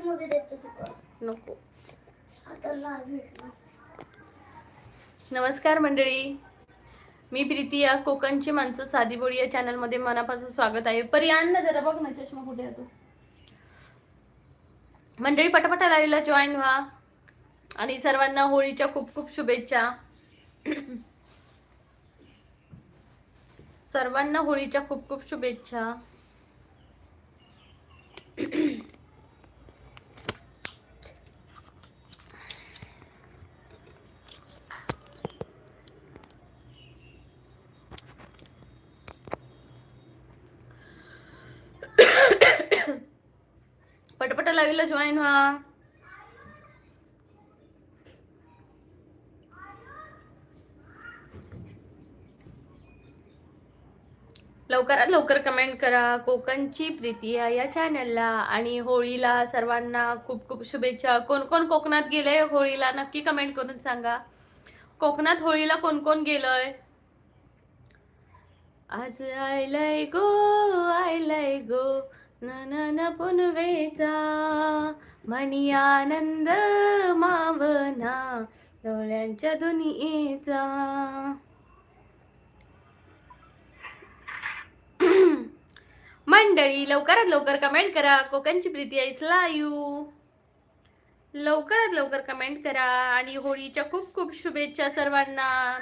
मध्ये देते तुका नको. आता नाही भेटणार. नमस्कार मंडळी, मी प्रीती. या कोकणची माणसं साधी बोळी या चॅनलमध्ये मनापासून स्वागत आहे. परी आण ना जरा, बघ ना चष्मा कुठे आहे तो. मंडळी पटापटा लाईव्हला जॉईन व्हा आणि सर्वांना होळीच्या खूप खूप शुभेच्छा. सर्वांना होळीच्या खूप खूप शुभेच्छा. पटापटा लाईव्हला जॉईन व्हा. लवकरात लवकर कमेंट करा. कोकणची प्रीती या चॅनलला आणि होळीला सर्वांना खूप खूप शुभेच्छा. कोण कोण कोकणात गेलंय होळीला नक्की कमेंट करून सांगा. कोकणात होळीला कोण कोण गेलंय. आज आयलाय गो न पुनवेचा, मनी आनंद मावना डोळ्यांच्या दुनियेचा. मंडळी लवकरात लवकर कमेंट करा. कोकणची प्रीती इज लाईव्ह. लवकरात लवकर कमेंट करा आणि होळीच्या खूप खूप शुभेच्छा सर्वांना.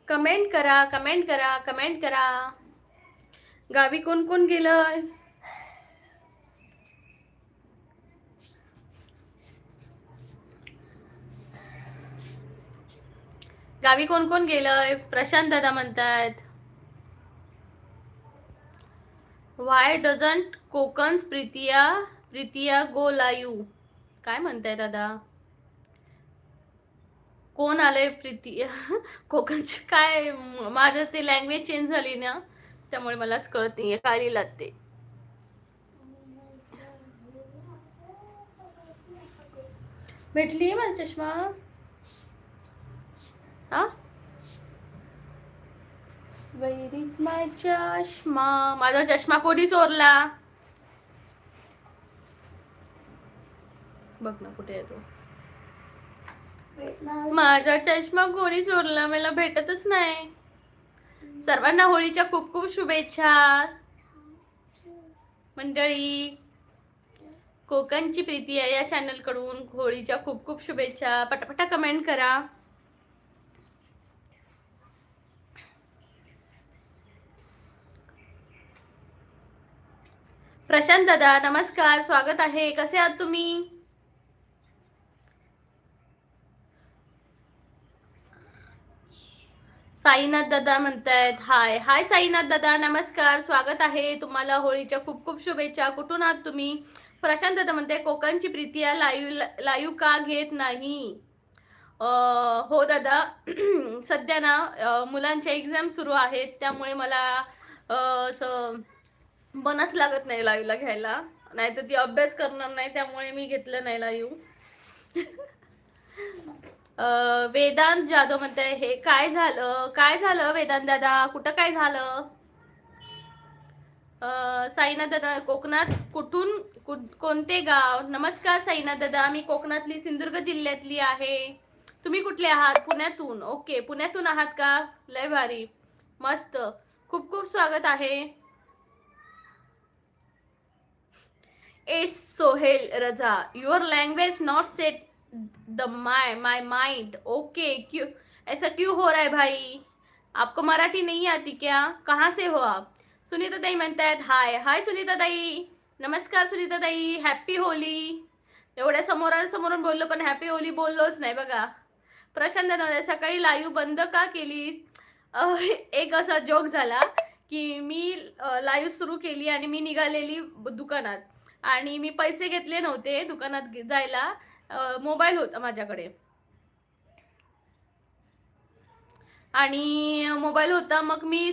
कमेंट करा, कमेंट करा, कमेंट करा. गावी कोण कोण गेलंय. गावी कोण कोण गेलंय. प्रशांत दादा म्हणतात, वाय डझंट कोकन्स प्रीतिया गो लाईव्ह. काय म्हणताय दादा. कोण आलंय प्रीती कोकणचे. काय माझं ते लँग्वेज चेंज झाली ना, त्यामुळे मलाच कळत नाहीये काय लिहिलात ते. भेटली माझा चष्मा. हा, वेर इज माय चष्मा. माझा चष्मा कोणी चोरला. बघ ना कुठे आहे तो. माझा चष्मा कोणी चोरला, मला भेटतच नाही. सर्वांना होळीच्या खूप खूप शुभेच्छा मंडळी. कोकणची प्रीती या चॅनल कडून होळीच्या खूप खूप शुभेच्छा. पटापटा कमेंट करा. प्रशांत दादा नमस्कार, स्वागत आहे. कसे आहात तुम्ही. साईनाथ दादा म्हणतायत हाय. हाय साईनाथ दादा नमस्कार, स्वागत आहे तुम्हाला. होळीच्या खूप खूप शुभेच्छा. कुठून आहात तुम्ही. प्रशांत दादा म्हणते कोकणची प्रीती लाईव्ह का घेत नाही. हो दादा सध्या ना मुलांच्या एक्झाम सुरू आहेत, त्यामुळे मला असं बनच लागत नाही लाईव्हला घ्यायला. नाही तर ती अभ्यास करणार नाही, त्यामुळे मी घेतलं नाही लाईव्ह. वेदांत जाधव म्हणते हे काय झालं वेदांत दादा, कुठं काय झालं. साईनाथ दादा कोकणात कुठून कोणते गाव. नमस्कार साईनाथ दादा, मी कोकणातली सिंधुदुर्ग जिल्ह्यातली आहे. तुम्ही कुठले आहात. पुण्यातून. ओके, पुण्यातून आहात का. लय भारी, मस्त. खूप खूप स्वागत आहे. इट्स सोहेल रजा. Your language not set the my mind. Okay, क्यों ऐसा क्यों हो रहा है भाई. आपको मराठी नहीं आती क्या. कहाँ से हो आप. सुनीता ताई म्हणतायत हाय. हाय सुनीता ताई, नमस्कार सुनीता ताई. Happy Holy. एवढ्या समोरून बोललो पण हॅपी होली बोललोच नाही बघा. प्रशांत दादा सकाळी लाईव्ह बंद का केली. एक असा जोक झाला की मी लाईव्ह सुरू केली आणि मी निघालेली दुकानात आणि मी पैसे घेतले नव्हते दुकानात जायला. मोबाईल होता माझ्याकडे आणि मोबाईल होता, मग मी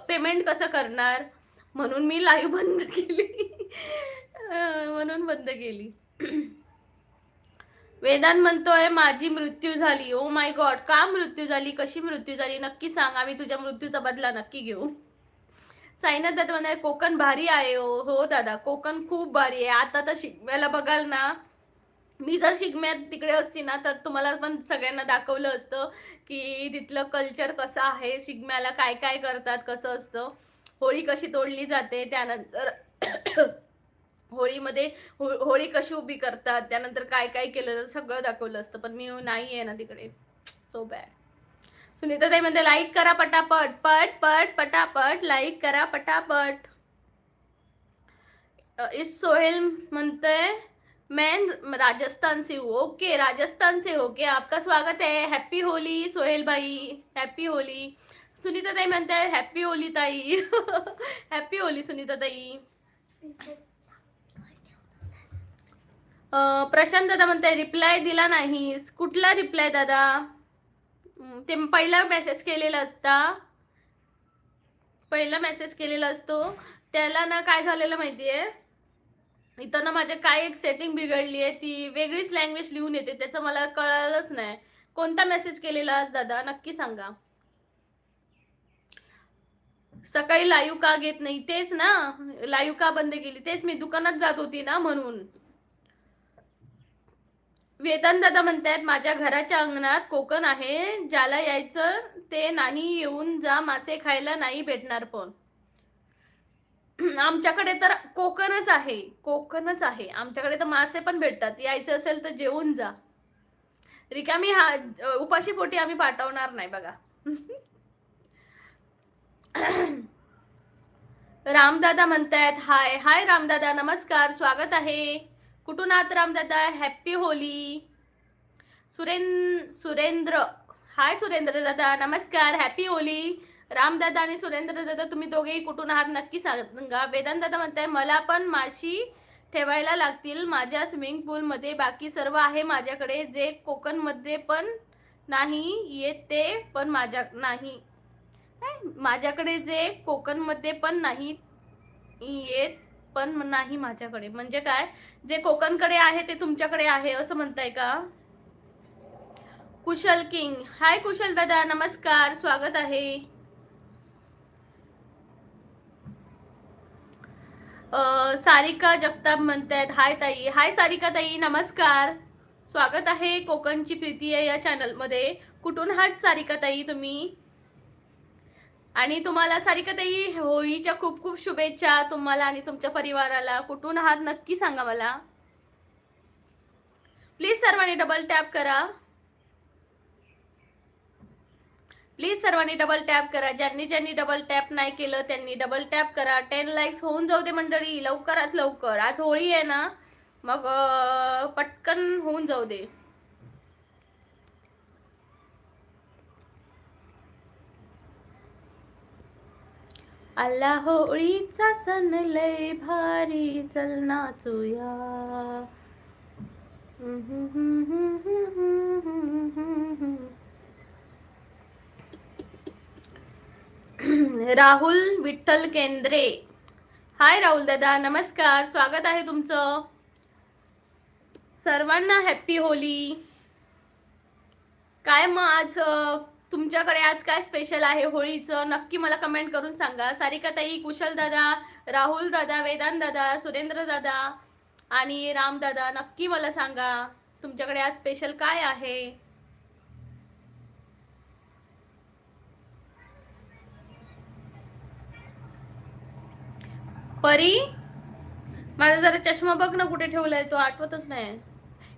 पेमेंट कसं करणार म्हणून मी लाईव्ह बंद केली. म्हणून बंद केली. वेदांत म्हणतोय माझी मृत्यू झाली. ओ माय गॉड, का मृत्यू झाली, कशी मृत्यू झाली नक्की सांग. आम्ही तुझ्या मृत्यूचा बदला नक्की घेऊ. साईनाथ दादा म्हणाले कोकण भारी आहे. हो दादा, कोकण खूप भारी आहे. आता तर शिकवायला बघाल ना, मी जर शिगम्यात तिकडे असती ना तर तुम्हाला पण सगळ्यांना दाखवलं असतं की तिथलं कल्चर कसं आहे, शिगम्याला काय काय करतात, कसं असतं, होळी कशी तोडली जाते, त्यानंतर होळीमध्ये होळी कशी उभी करतात, त्यानंतर काय काय केलं सगळं दाखवलं असतं. पण मी नाही आहे ना तिकडे. So bad. सुनीता ताई म्हणते लाईक करा पटापट, पट पट पटापट लाईक करा पटापट. इस सोहेल म्हणते मैं राजस्थान से हूँ. ओके, राजस्थान से हो क्या? आपका स्वागत है. हॅपी होली सोहेल भाई, हॅपी होली. सुनीता ताई म्हणते हॅपी होली ताई. हॅपी होली सुनीता ताई. प्रशांत दादा म्हणते रिप्लाय दिला नाही. कुठला रिप्लाय दादा? ते पहिला मेसेज केलेला असता, पहिला मेसेज केलेला असतो त्याला ना काय झालेलं माहितीये, इथं ना माझ्या काय एक सेटिंग बिघडली आहे, ती वेगळीच लँग्वेज लिहून येते, त्याचं मला कळलंच नाही. कोणता मेसेज केलेला आज दादा नक्की सांगा. सकाळी लाईव्ह का घेत नाही? तेच ना, लाईव्ह का बंद केली? तेच मी दुकानात जात होती ना म्हणून. वेदांत दादा म्हणतात माझ्या घराच्या अंगणात कोकण आहे, ज्याला यायचं ते नाही येऊन जा, मासे खायला नाही भेटणार. पण आमच्याकडे तर कोकणच आहे, कोकणच आहे. आमच्याकडे तर मासे पण भेटतात, यायचं असेल तर जेवून जा. रिकामी उपाशी पोटी आम्ही पाठवणार नाही बघा. रामदादा म्हणतायत हाय हाय. रामदादा नमस्कार, स्वागत आहे. कुठून आहात रामदादा? हॅपी होली. सुरेंद्र, हाय सुरेंद्र दादा नमस्कार, हॅपी होली. रामदादा आणि सुरेंद्र दादा तुम्ही दोघेही कुठून आहात नक्की सांगा. वेदांत दादा म्हणताय मला पण माशी ठेवायला लागतील माझ्या स्विमिंग पूलमध्ये, बाकी सर्व आहे माझ्याकडे. जे कोकणमध्ये पण नाही येत ते पण माझ्या नाही, माझ्याकडे जे कोकणमध्ये पण नाही येत पण नाही माझ्याकडे. म्हणजे काय, जे कोकणकडे आहे ते तुमच्याकडे आहे असं म्हणताय का? कुशल किंग, हाय कुशल दादा नमस्कार, स्वागत आहे. सारिका जगताप म्हणतायत हाय ताई. हाय सारिका ताई नमस्कार, स्वागत आहे. कोकणची प्रीती आहे या चॅनल मध्ये. कुठून आहात सारिका ताई तुम्ही? आणि तुम्हाला सारिका ताई होळीच्या खूप खूप शुभेच्छा तुम्हाला आणि तुमच्या परिवाराला. कुठून आहात नक्की सांगा मला. प्लीज सर्वांनी डबल टॅप करा, प्लीज सर्वांनी डबल टॅप करा. ज्यांनी ज्यांनी डबल टॅप नाही केलं त्यांनी डबल टॅप करा. 10 लाईक्स होऊन जाऊ दे मंडळी, लवकरात लवकर. आज होळी आहे ना, मग पटकन होऊन जाऊ दे. आला होळीचा सण लय भारी, चल नाचूया. राहुल विठ्ठल केंद्रे, हाय राहुल दादा नमस्कार, स्वागत आहे तुमचं. सर्वांना हॅपी होली. काय मग आज तुमच्याकडे आज काय स्पेशल आहे होळीचं नक्की मला कमेंट करून सांगा. सारिका ताई, कुशल दादा, राहुल दादा, वेदांत दादा, सुरेंद्र दादा आणि राम दादा नक्की मला सांगा तुमच्याकडे आज स्पेशल काय आहे. परी, माझा जरा चष्मा बघ ना कुठे ठेवलाय, तो आठवतच नाही.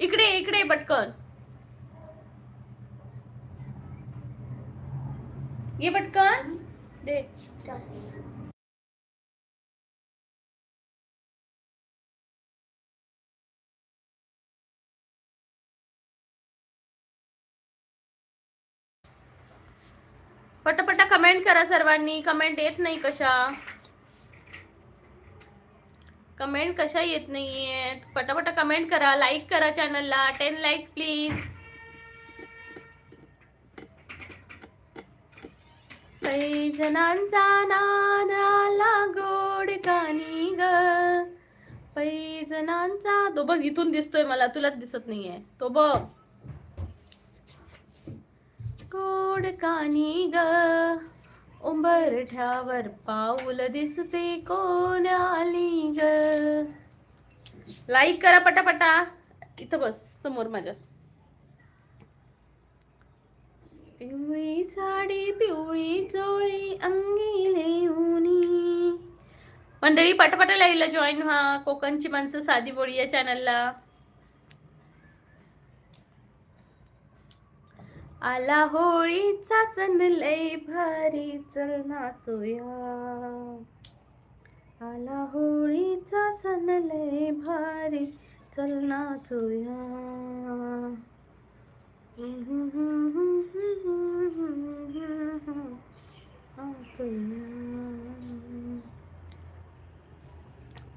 इकडे इकडे पटकन ये, पटकन दे. पटापटा कमेंट करा सर्वांनी. कमेंट येत नाही कशा, कमेंट कशा येत नाहीयेत. पटापटा कमेंट करा, लाईक करा चॅनलला. 10 लाईक प्लीज. पैजणांचा नाद आला गोड कानी ग, पैजणांचा. तो बघ इथून दिसतोय मला, तुलाच दिसत नाहीये. तो बघ गोड कानी ग, उंबरठ्यावर पाऊल दिसते कोण आली ग. लाईक करा पटापटा. इथं बस समोर माझ्या. पिवळी साडी पिवळी चोळी अंगी लेऊनी. मंडळी पटापटा लाईला जॉईन व्हा. कोकणची माणसं साधी बोळी या चॅनलला. आला होळीचा सण लय भारी चल नाचूया. आला होळीचा सण लय भारी चल नाचूया.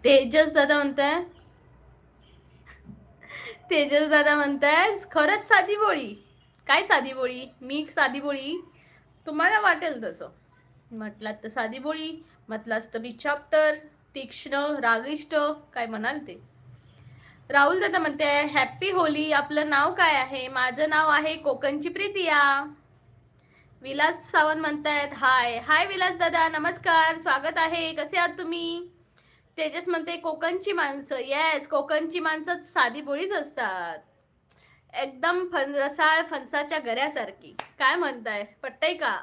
तेजस दादा म्हणताय, तेजस दादा म्हणताय खरंच साधी बोळी. काय साधी बोळी? मी साधी बोळी? तुम्हाला वाटेल तसं. म्हटलात तर साधी बोळी, म्हटलात तर मी चॅप्टर, तीक्ष्ण, रागिष्ट, काय म्हणाल ते. राहुल दादा म्हणते हॅपी होली. आपलं नाव काय आहे? माझं नाव आहे कोकणची प्रीतिया. विलास सावंत म्हणतायत हाय. हाय विलास दादा, नमस्कार, स्वागत आहे. कसे आहात तुम्ही? तेजस म्हणते कोकणची माणसं. येस, कोकणची माणसं साधी बोळीच असतात. एकदम रसाळ फणसाच्या गऱ्यासारखी. काय म्हणताय, पटतंय का?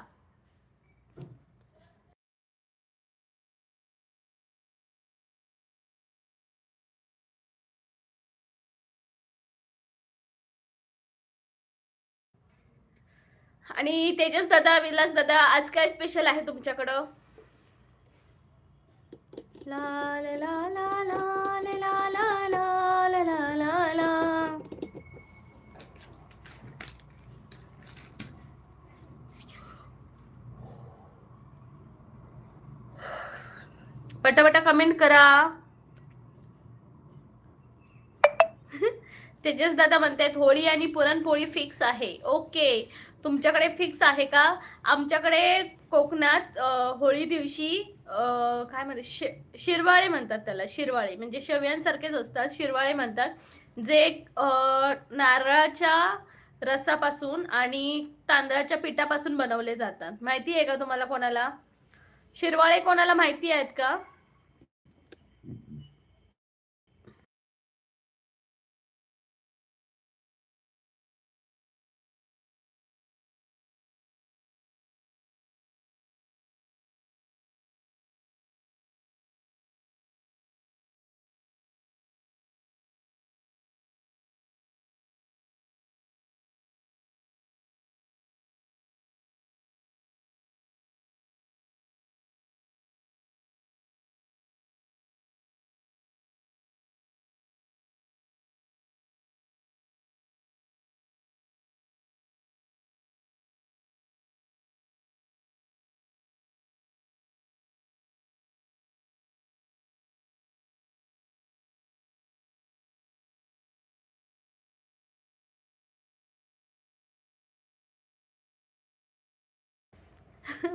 आणि तेजस दादा, विलास दादा, आज काय स्पेशल आहे तुमच्याकडं? ला ला ला ला ला ला ला ला ला ला ला. पटापटा कमेंट करा. तेजस दादा म्हणतात होळी आणि पुरणपोळी फिक्स आहे. ओके, तुमच्याकडे फिक्स आहे का? आमच्याकडे कोकणात होळी दिवशी काय म्हणतात, शिरवाळे म्हणतात त्याला. शिरवाळे म्हणजे शेवयांसारखेच असतात, शिरवाळे म्हणतात. जे नारळाच्या रसापासून आणि तांदळाच्या पिठापासून बनवले जातात. माहिती आहे का तुम्हाला कोणाला? शिरवाळे कोणाला माहिती आहेत का?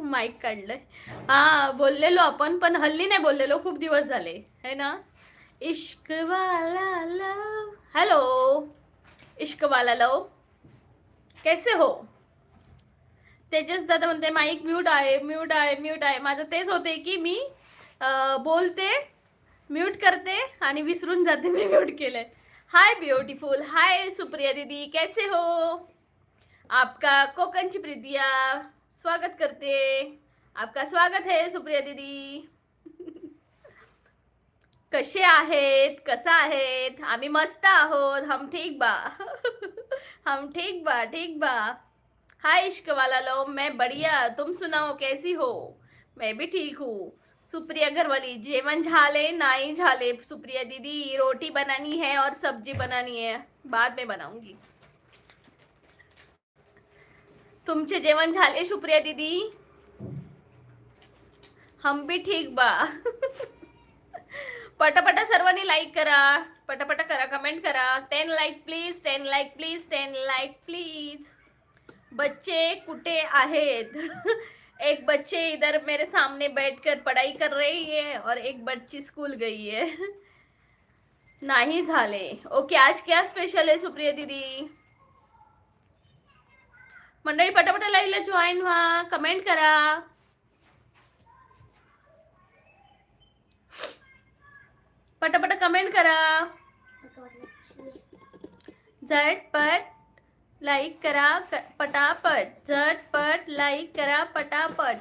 माईक काढलंय. हा, बोललेलो आपण, पण हल्ली नाही बोललेलो, खूप दिवस झाले है ना. इश्क वाला लव. हॅलो इश्क वाला लव, कैसे हो? तेजस दादा म्हणते माईक म्यूट आहे, म्यूट आहे, म्यूट आहे. माझं तेच होते की मी बोलते, म्यूट करते आणि विसरून जाते मी म्यूट केलंय. हाय ब्यूटीफुल, हाय सुप्रिया दीदी, कैसे हो? आपका कोकणची प्रीतिया स्वागत करते. आपका स्वागत है सुप्रिया दीदी. कसे आहेत, कसा आहेत? आम्ही मस्त आहोत. हम ठीक बा. हम ठीक बा, ठीक बा. हाय इश्क वाला लो, मैं बढ़िया, तुम सुनाओ कैसी हो? मैं भी ठीक हूँ. सुप्रिया घरवाली, जेवण झाले नाही झाले सुप्रिया दीदी, रोटी बनानी है और सब्जी बनानी है, बाद में बनाऊंगी. तुमचे जेवण झाले सुप्रिया दीदी? हम भी ठीक बा. पटापटा सर्वांनी लाईक करा, पटापटा करा, कमेंट करा. 10 like please, 10 like please, 10 like please. बच्चे कुठे आहेत? एक बच्चे इधर मेरे सामने बैठकर पढ़ाई कर रही है और एक बच्ची स्कूल गई है. नाही झाले. ओके, आज क्या स्पेशल आहे सुप्रिया दीदी? मंडळी पटापटा लाईव्हला जॉईन व्हा, कमेंट करा. कमेंट करा, झटपट लाईक करा पटापट, झटपट लाईक करा पटापट.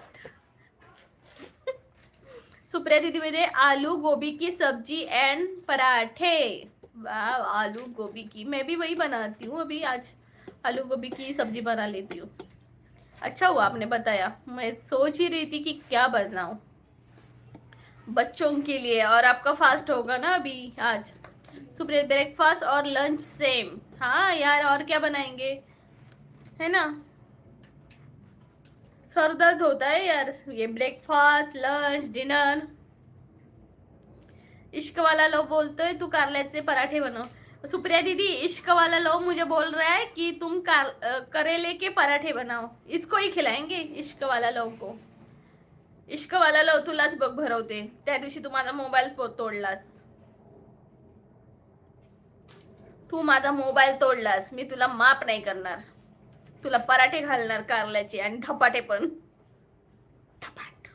सुप्रिया दीदी मेरे आलू गोभी की सब्जी एंड पराठे. वाह, आलू गोभी की, मैं भी वही बनाती हूँ अभी. आज आलू गोभी की सब्जी बना लेती हूँ. अच्छा हुआ आपने बताया, मैं सोच ही रही थी कि क्या बनाऊं बच्चों के लिए. और आपका फास्ट होगा ना अभी आज. सुप्रिया ब्रेकफास्ट और लंच सेम. हाँ यार, और क्या बनाएंगे, है ना. सर दर्द होता है यार, ये ब्रेकफास्ट लंच डिनर. इश्क वाला लो बोलते है तू कारल्याचे पराठे बनव. सुप्रिया दीदी, इश्क वाला लो मुझे बोल रहा है कि तुम करेले के पराठे बनाओ. इसको ही खिलाएंगे इश्क वाला लो को. इश्क वाला लो तुलाच बघ भरवते. त्या दिवशी तू माझा मोबाईल तोडलास. तू माझा मोबाईल तोडलास, मी तुला माफ नाही करणार. तुला पराठे घालणार कारल्याचे आणि धपाटे पण. धपाट.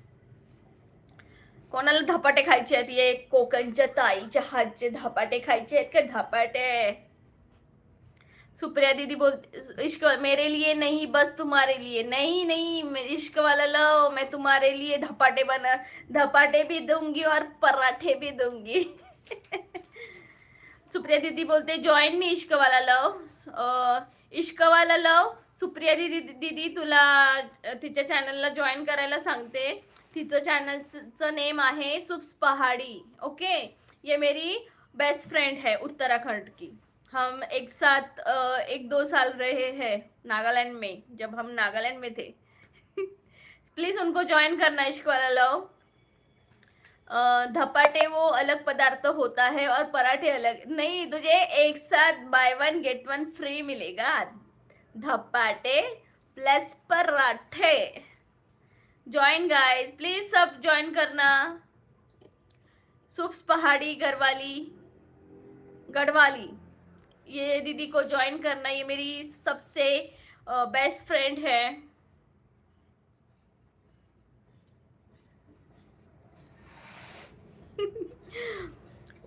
कोणाला धपाटे खायचे आहेत? ये कोकणच्या ताईच्या हातचे धपाटे खायचे आहेत का? धपाटे. सुप्रिया दीदी बोलते इश्क मेरे लिए नहीं बस तुम्हारे लिए. नहीं नहीं, इश्क वाला लो, मैं तुम्हारे लिए धपाटे भी दूंगी और पराठे भी दूंगी. सुप्रिया दीदी बोलते जॉईन मी इश्क वाला लव. इश्क वाला लव. सुप्रिया दीदी तुला तिच्या चॅनलला जॉईन करायला सांगते. तिचं चॅनलचं नेम आहे सुप्स पहाड़ी. ओके, ये मेरी बेस्ट फ्रेंड है उत्तराखंड की. हम एक साथ 1-2 साल रहे हैं नागालैंड में, जब हम नागालैंड में थे. प्लीज उनको ज्वाइन करना. इश्क वाला लव. धपाटे वो अलग पदार्थ होता है और पराठे अलग. नहीं, तुझे एक साथ बाय 1 गेट 1 फ्री मिलेगा. धपाटे प्लस पराठे. Join guys, please sub join करना. सुप्स पहाड़ी गढ़वाली, ये दीदी को ज्वाइन करना. ये मेरी सबसे बेस्ट फ्रेंड है.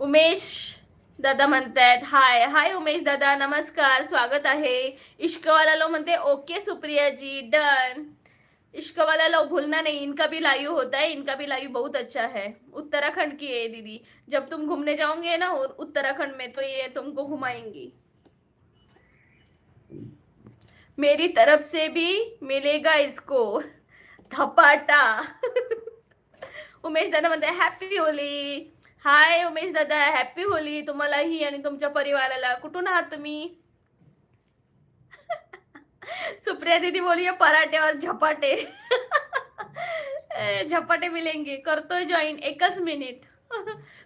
उमेश दादा म्हणतायत हाय. हाय उमेश दादा, नमस्कार, स्वागत आहे. इश्कवाला लो म्हणते ओके सुप्रिया जी, डन. इश्कवाला लो भूलना नहीं, इनका भी लाइव होता है. इनका भी लाइव बहुत अच्छा है. उत्तराखंड की है दीदी. जब तुम घूमने जाओगे ना उत्तराखंड में, तो ये तुमको घुमाएंगी. मेरी तरफ से भी मिलेगा इसको धपाटा. उमेश दादा म्हणते हॅपी होली. हाय उमेश दादा, हॅपी होली तुम्हालाही आणि तुमच्या परिवाराला. कुठून आहात तुम्ही? सुप्रिया दीदी बोलिए पराठे और झपाटे. झपाटे मिलेंगे. करतोय जॉइन, 1 मिनिट.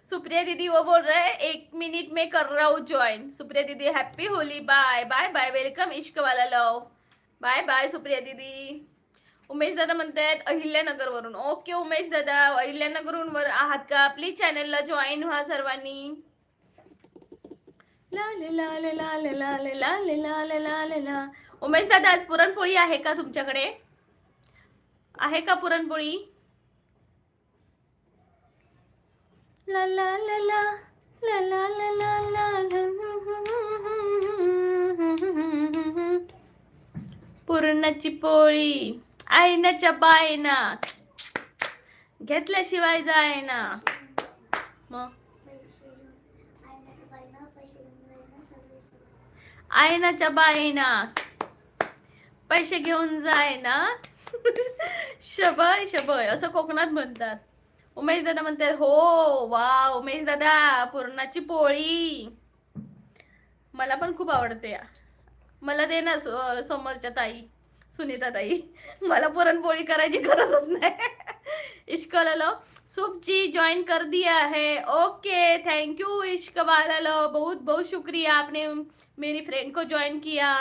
सुप्रिया दीदी वो बोल रहे हैं 1 मिनिट में कर रहा हूँ ज्वाइन. सुप्रिया दीदी happy Holi. Bye bye bye, welcome इश्क वाला लव. बाय बाय सुप्रिया दीदी. उमेश दादा म्हणतायत अहिल्यानगर वरून. ओके उमेश दादा, अहिल्यानगरहून वर आहात का? प्लीज चॅनलला जॉईन व्हा सर्वांनी. लाले लाले लाले लाले लाले लाले लाले ला. उमेश दादा, आज पुरणपोळी आहे का तुमच्याकडे? आहे का पुरणपोळी? ला ला ला ला ला ला ला ला ला. पुरणाची पोळी आईनाच्या बायना घेतल्याशिवाय जायना. मग आईनाच्या बायना पैसे घेऊन जायना. शबय शबय असं कोकणात म्हणतात. उमेश दादा म्हणतात हो वा. उमेश दादा, पुरणाची पोळी मला पण खूप आवडते. मला दे ना समोरच्या ताई, सुनीता ताई. मला पुरणपोळी करायची गरजच नाही. इश्क वाला सुप जी ज्वाइन कर दिया है. ओके, थैंक यू इश्क वाला, बहुत बहुत शुक्रिया, आपने मेरी फ्रेंड को ज्वाइन किया.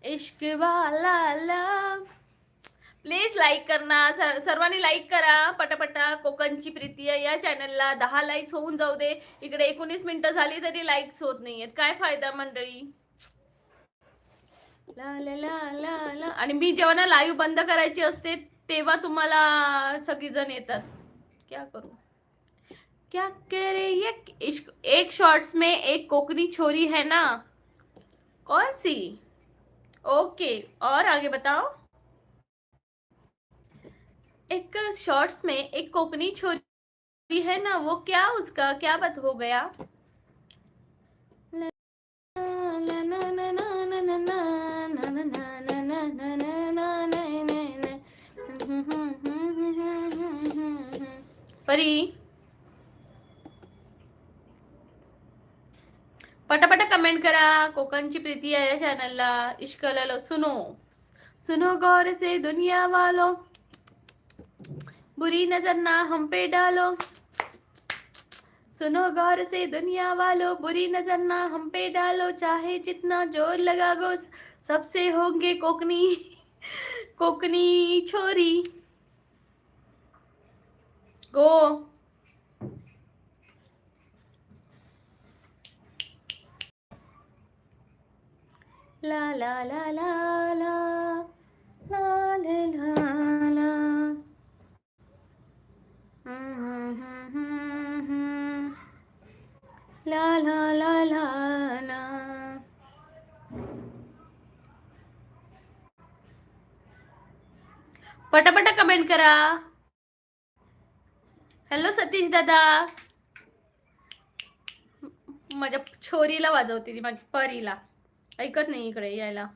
इश्क वाला प्लीज लाईक करना. सर्वांनी लाईक करा पटापटा. कोकणची प्रीती या चॅनलला 10 लाईक्स होऊन जाऊ दे. इकडे 19 मिनिटं झाली तरी लाईक्स होत नाहीयेत. काय फायदा मंडळी. ला ला ला ला ला. आणि मी जेव्हा ना लाईव्ह बंद करायची असते तेव्हा तुम्हाला सगळीजण येतात. क्या करू. क्या कह रही है? एक शॉर्ट्स में एक कोकनी छोरी है ना, कौन सी? ओके, और आगे बताओ। एक शॉर्ट्स में एक कोकनी छोरी है ना, वो क्या, उसका क्या बात हो गया? परी, पटापटा कमेंट करा. कोकणची प्रीती आहे या चॅनलला. इश्कला सुनो, सुनो गौर से दुनिया वालों, बुरी नजर ना हम पे डालो. सुनो गौर से दुनिया वालों, बुरी नजर ना हम पे डालो. चाहे जितना जोर लगा गो, सबसे होंगे कोकनी, कोकनी छोरी. गो. ला ला ला ला ला ला ला ला ला. ला ला ला ला ला. पटापटा कमेंट करा. हॅलो सतीश दादा. माझ्या छोरीला वाजवते ती, माझी परीला. ऐकत नाही इकडे यायला.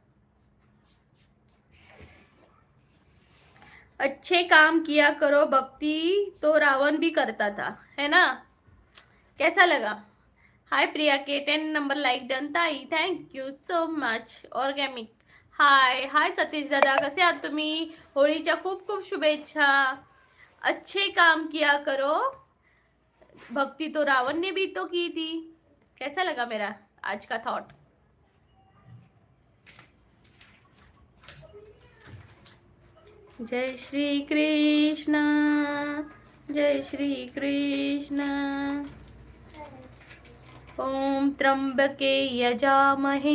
अच्छे काम किया करो भक्ति, तो रावण भी करता था, है ना? कैसा लगा? हाय प्रिया के 10 नंबर लाईक डन ताई, thank you so much. Organic hi. Hi Satish दादा, कसे आहात तुम्ही? होळीच्या खूप खूप शुभेच्छा. अच्छे काम किया करो भक्ति, तो रावण ने भी तो की थी. कैसा लगा मेरा आज का थॉट? जय श्री कृष्ण, जय श्री कृष्ण. ओम त्र्यंबके यजामहे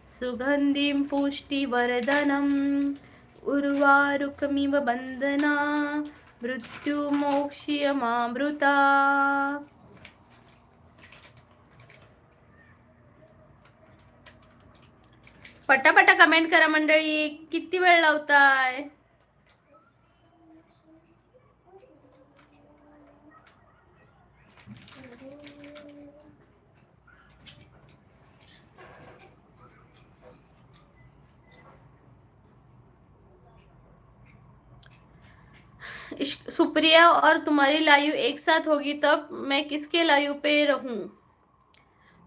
सुगंधिं पुष्टिवर्धनम् उर्वारुकमिव बंधना मृत्युमोक्ष्यमामृता. पटापटा कमेंट करा मंडळी. किती वेळ लावताय? सुप्रिया और तुम्हारी लाइव एक साथ होगी तब मैं किसके लाइव पे रहूं?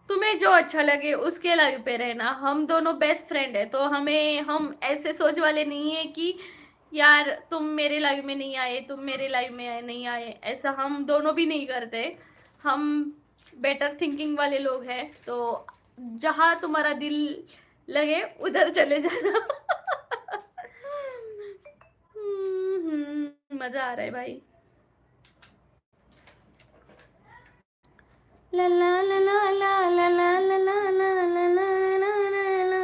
तुम्हें जो अच्छा लगे उसके लाइव पे रहना. हम दोनों बेस्ट फ्रेंड है, तो हम ऐसे सोच वाले नहीं है कि यार तुम मेरे लाइव में नहीं आए, तुम मेरे लाइव में नहीं आए. ऐसा हम दोनों भी नहीं करते. हम बेटर थिंकिंग वाले लोग हैं. तो जहाँ तुम्हारा दिल लगे उधर चले जाना. मजा आ रहा है भाई. ला ला ला ला ला ला ला ला ला ला ला ला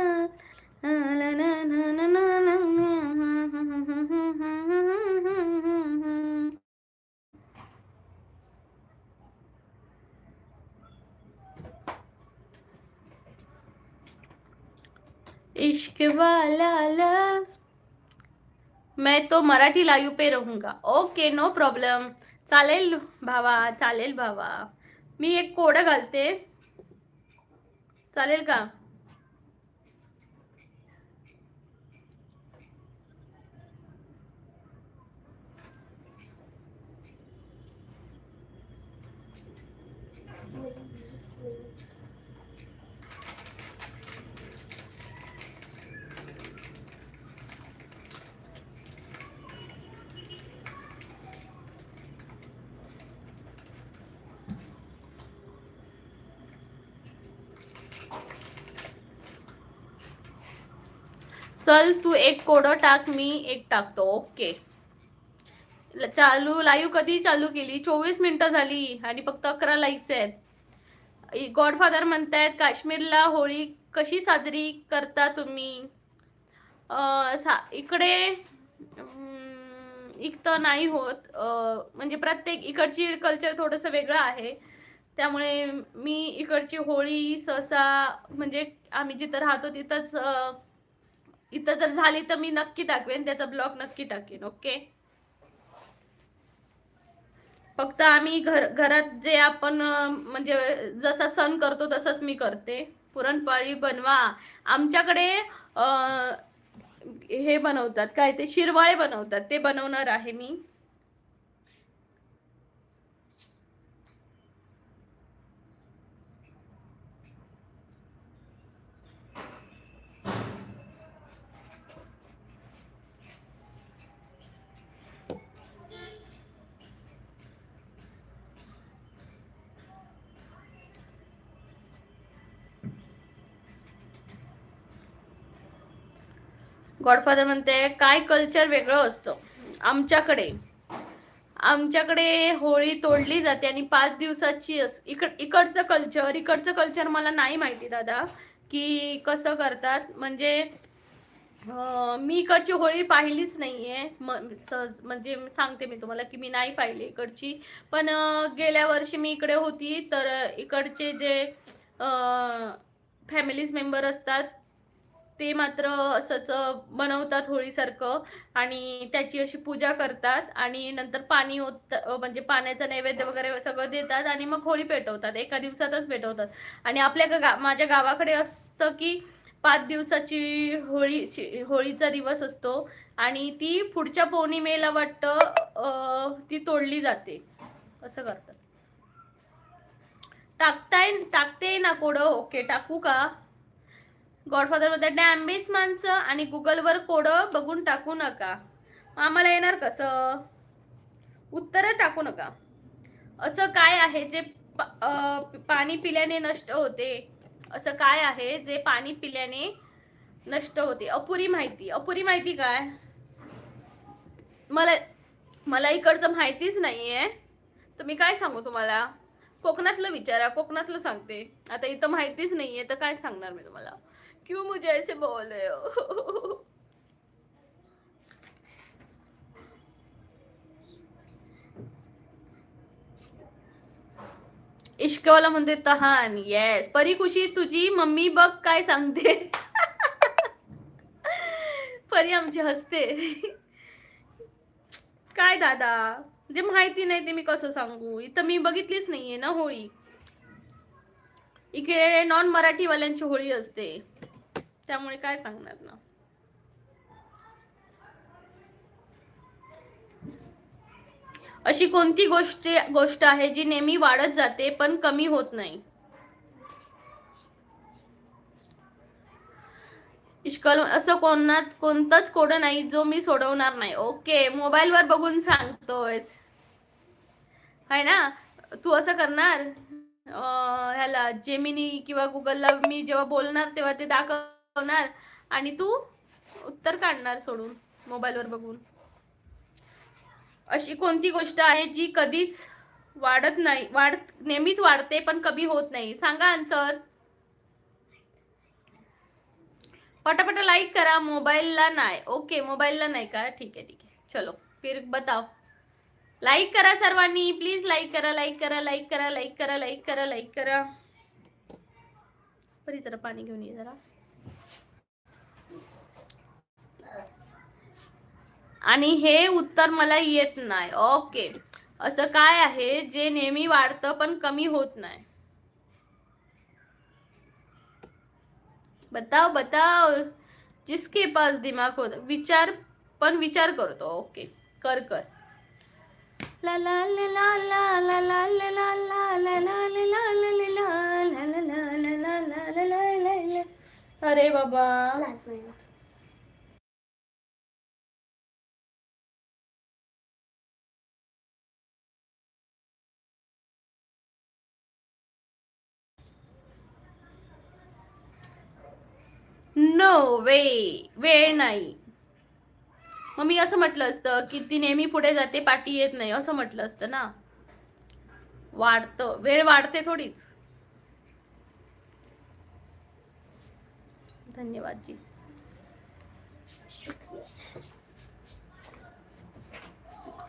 इश्क वाला ला. मैं तो मराठी लाईव्ह पे रहूंगा. Okay, no problem. चालेल भावा, चालेल भावा. मी एक कोड घालते, चालेल का? चल तू एक कोड टाक, मी एक टाकतो. ओके. चालू लाईव्ह कधी चालू केली? 24 मिनिटं झाली आणि फक्त 11 लाईक्स आहेत. गॉडफादर म्हणतायत काश्मीरला होळी कशी साजरी करता तुम्ही? इकडे इथं नाही होत. म्हणजे प्रत्येक इकडची कल्चर थोडंसं वेगळं आहे. त्यामुळे मी इकडची होळी सहसा म्हणजे आम्ही जिथं राहतो तिथंच इथं जर झाली तर मी नक्की दाखवेन, त्याचा ब्लॉग नक्की टाकेन. ओके. फक्त आम्ही घरात जे आपण म्हणजे जसा सण करतो तसंच मी करते. पुरणपोळी बनवा. आमच्याकडे हे बनवतात, काय ते शिरवाळे बनवतात, ते बनवणार आहे मी. गॉडफादर म्हणते काय कल्चर वेगळं असतं आमच्याकडे. आमच्याकडे होळी तोडली जाते आणि 5 दिवसाची इकडचं कल्चर मला नाही माहिती दादा की कसं करतात. म्हणजे मी इकडची होळी पाहिलीच नाहीये. सहज म्हणजे सांगते मी तुम्हाला की मी नाही पाहिली इकडची. पण गेल्या वर्षी मी इकडे होती तर इकडचे जे फॅमिलीज मेंबर असतात ते मात्र असंच बनवतात होळीसारखं आणि त्याची अशी पूजा करतात आणि नंतर पाणी म्हणजे पाण्याचा नैवेद्य वगैरे सगळं देतात आणि मग होळी पेटवतात. एका दिवसातच पेटवतात. आणि माझ्या गावाकडे असतं की 5 दिवसाची होळीचा दिवस असतो आणि ती पुढच्या पौर्णिमेला वाटतं ती तोडली जाते. असं करतात. टाकते ना कोडं. ओके, टाकू का? गॉडफादर मध्ये डॅम्बिस माणसं आणि गुगलवर कोडं बघून टाकू नका. आम्हाला येणार कसं? उत्तर टाकू नका. असं काय आहे जे पाणी पिल्याने नष्ट होते? असं काय आहे जे पाणी पिल्याने नष्ट होते? अपुरी माहिती काय? मला इकडचं माहितीच नाहीये, तर मी काय सांगू तुम्हाला? कोकणातलं विचारा, कोकणातलं सांगते. आता इथं माहितीच नाहीये तर काय सांगणार मी तुम्हाला? क्यों मुझे ऐसे बोल रहे हो? इश्कवाला म्हणते तहान. येस. परी खुशी तुझी मम्मी बघ काय सांगते. परी आमची हसते. काय दादा, जे माहिती नाही ते मी कसं सांगू? इथं मी बघितलीच नाहीये ना होळी. इकडे नॉन मराठी वाल्यांची होळी असते, त्यामुळे काय सांगणार ना. अशी कोणती गोष्ट आहे जी नेहमी वाढत जाते पण कमी होत नाही? इश्कल असं कोणतंच कोड नाही जो मी सोडवणार नाही. ओके, मोबाईलवर बघून सांगतोयस है ना? तू असं करणार ह्याला जेमिनी किंवा गुगलला मी जेव्हा बोलणार तेव्हा ते दाखवणार आणि तू उत्तर काढणार सोडून मोबाईलवर बघून. अशी कोणती गोष्ट आहे जी कधीच वाढत नाही, नेहमीच वाढते पण कमी होत नाही? सांगा आन्सर. पटापट लाईक करा. मोबाईलला नाही. ओके, मोबाईलला नाही का? ठीक आहे. चलो फिर बताओ. लाईक करा सर्वांनी, प्लीज लाईक करा. बरी जरा पाणी घेऊन ये जरा. आणि हे उत्तर मला येत नाही. ओके, असं काय आहे जे नेहमी वाढतं पण कमी होत नाही? बताओ. जिसके पास दिमाग होता विचार करतो. ओके, कर. ला ला ला ला ला ला ला ला ला ला ला ला ला ला ला ला. अरे बाबा, नो वे, वेळ नाही. मग मी असं म्हटलं असतं की ती नेहमी पुढे जाते पाठी येत नाही, असं म्हटलं असतं ना. वेळ वाढते थोडीच. धन्यवाद जी.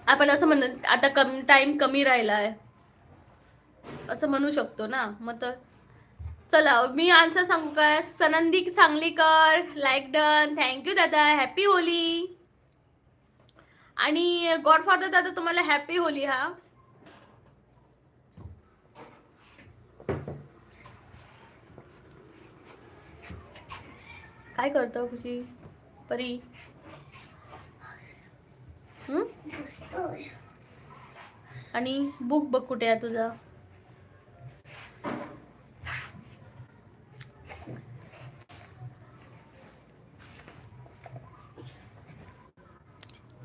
आपण असं म्हणत आता टाइम कमी राहिला आहे असं म्हणू शकतो ना. मग तर चला मी आन्सर सांगू काय. सनंदी सांगलीकर, लाईक डन. थँक्यू दादा, हॅपी होली. आणि गॉडफादर दादा तुम्हाला हॅपी होली. हा काय करतो खुशी परी. बसतोय. आणि बुक बघ कुठे आहे तुझा.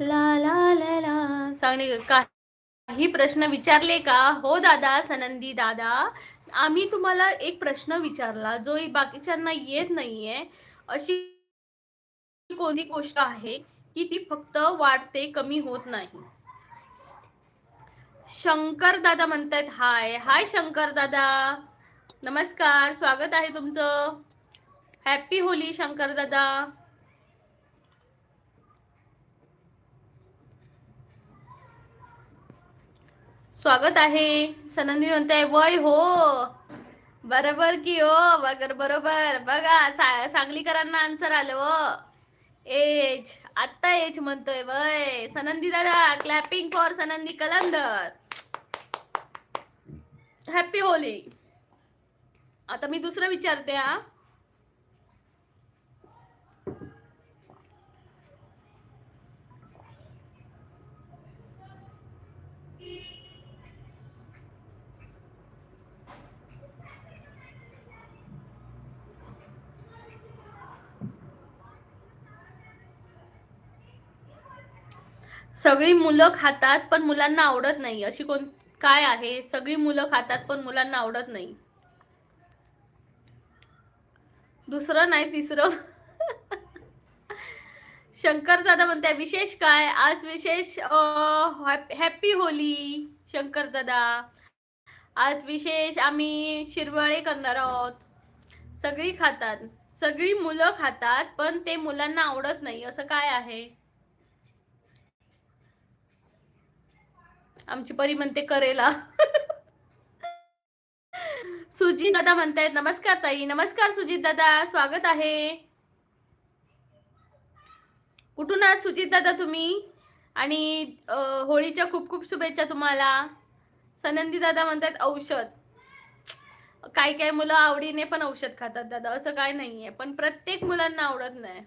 ला ला ला ला सांगणे काही प्रश्न विचारले का. हो दादा सनंदी दादा, आम्ही तुम्हाला एक प्रश्न विचारला जो बाकीच्यांना येत नाहीये. अशी कोणती गोष्ट आहे की ती फक्त वाढते कमी होत नाही. शंकर दादा म्हणतायत हाय. हाय शंकर दादा, नमस्कार, स्वागत आहे तुमचं. हॅपी होली शंकर दादा. स्वागत आहे. सनंदी म्हणताय वय हो बरोबर की हो बरोबर. बघा सांगलीकरांना आन्सर आलं व एज. आता एज म्हणतोय वय. सनंदी दादा clapping for Sanandi Kalandar. Happy Holi. आता मी दुसरं विचारते. हा सगळी मुलं खातात पण मुलांना आवडत नाही अशी कोण काय आहे. सगळी मुलं खातात पण मुलांना आवडत नाही. दुसरं नाही तिसरं. शंकर दादा म्हणताय विशेष काय आज. विशेष हॅपी होली शंकर दादा. आज विशेष आम्ही शिरवळे करणार आहोत. सगळी खातात, सगळी मुलं खातात पण ते मुलांना आवडत नाही असं काय आहे. आमची परी म्हणते करेला. सुजित दादा म्हणतायत नमस्कार ताई. नमस्कार सुजित दादा, स्वागत आहे. कुठून आहात सुजित दादा तुम्ही. आणि होळीच्या खूप खूप शुभेच्छा तुम्हाला. सनंदी दादा म्हणतात औषध. काही काही मुलं आवडीने पण औषध खातात दादा, असं काय नाहीये, पण प्रत्येक मुलांना आवडत नाही.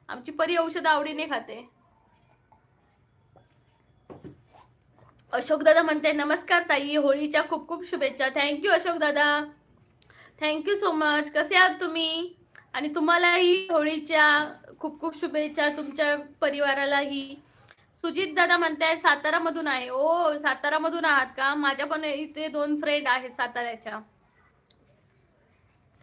आमची परी औषध आवडीने खाते. अशोक दादा म्हणते नमस्कार ताई, होळीच्या खूप खूप शुभेच्छा. थँक्यू अशोक दादा, थँक्यू सो मच. कसे आहात तुम्ही. आणि तुम्हालाही होळीच्या खूप खूप शुभेच्छा, तुमच्या परिवारालाही. सुजित दादा म्हणताय सातारा मधून आहे. ओ सातारा मधून आहात का. माझ्या पण इथे 2 फ्रेंड आहेत साताऱ्याच्या.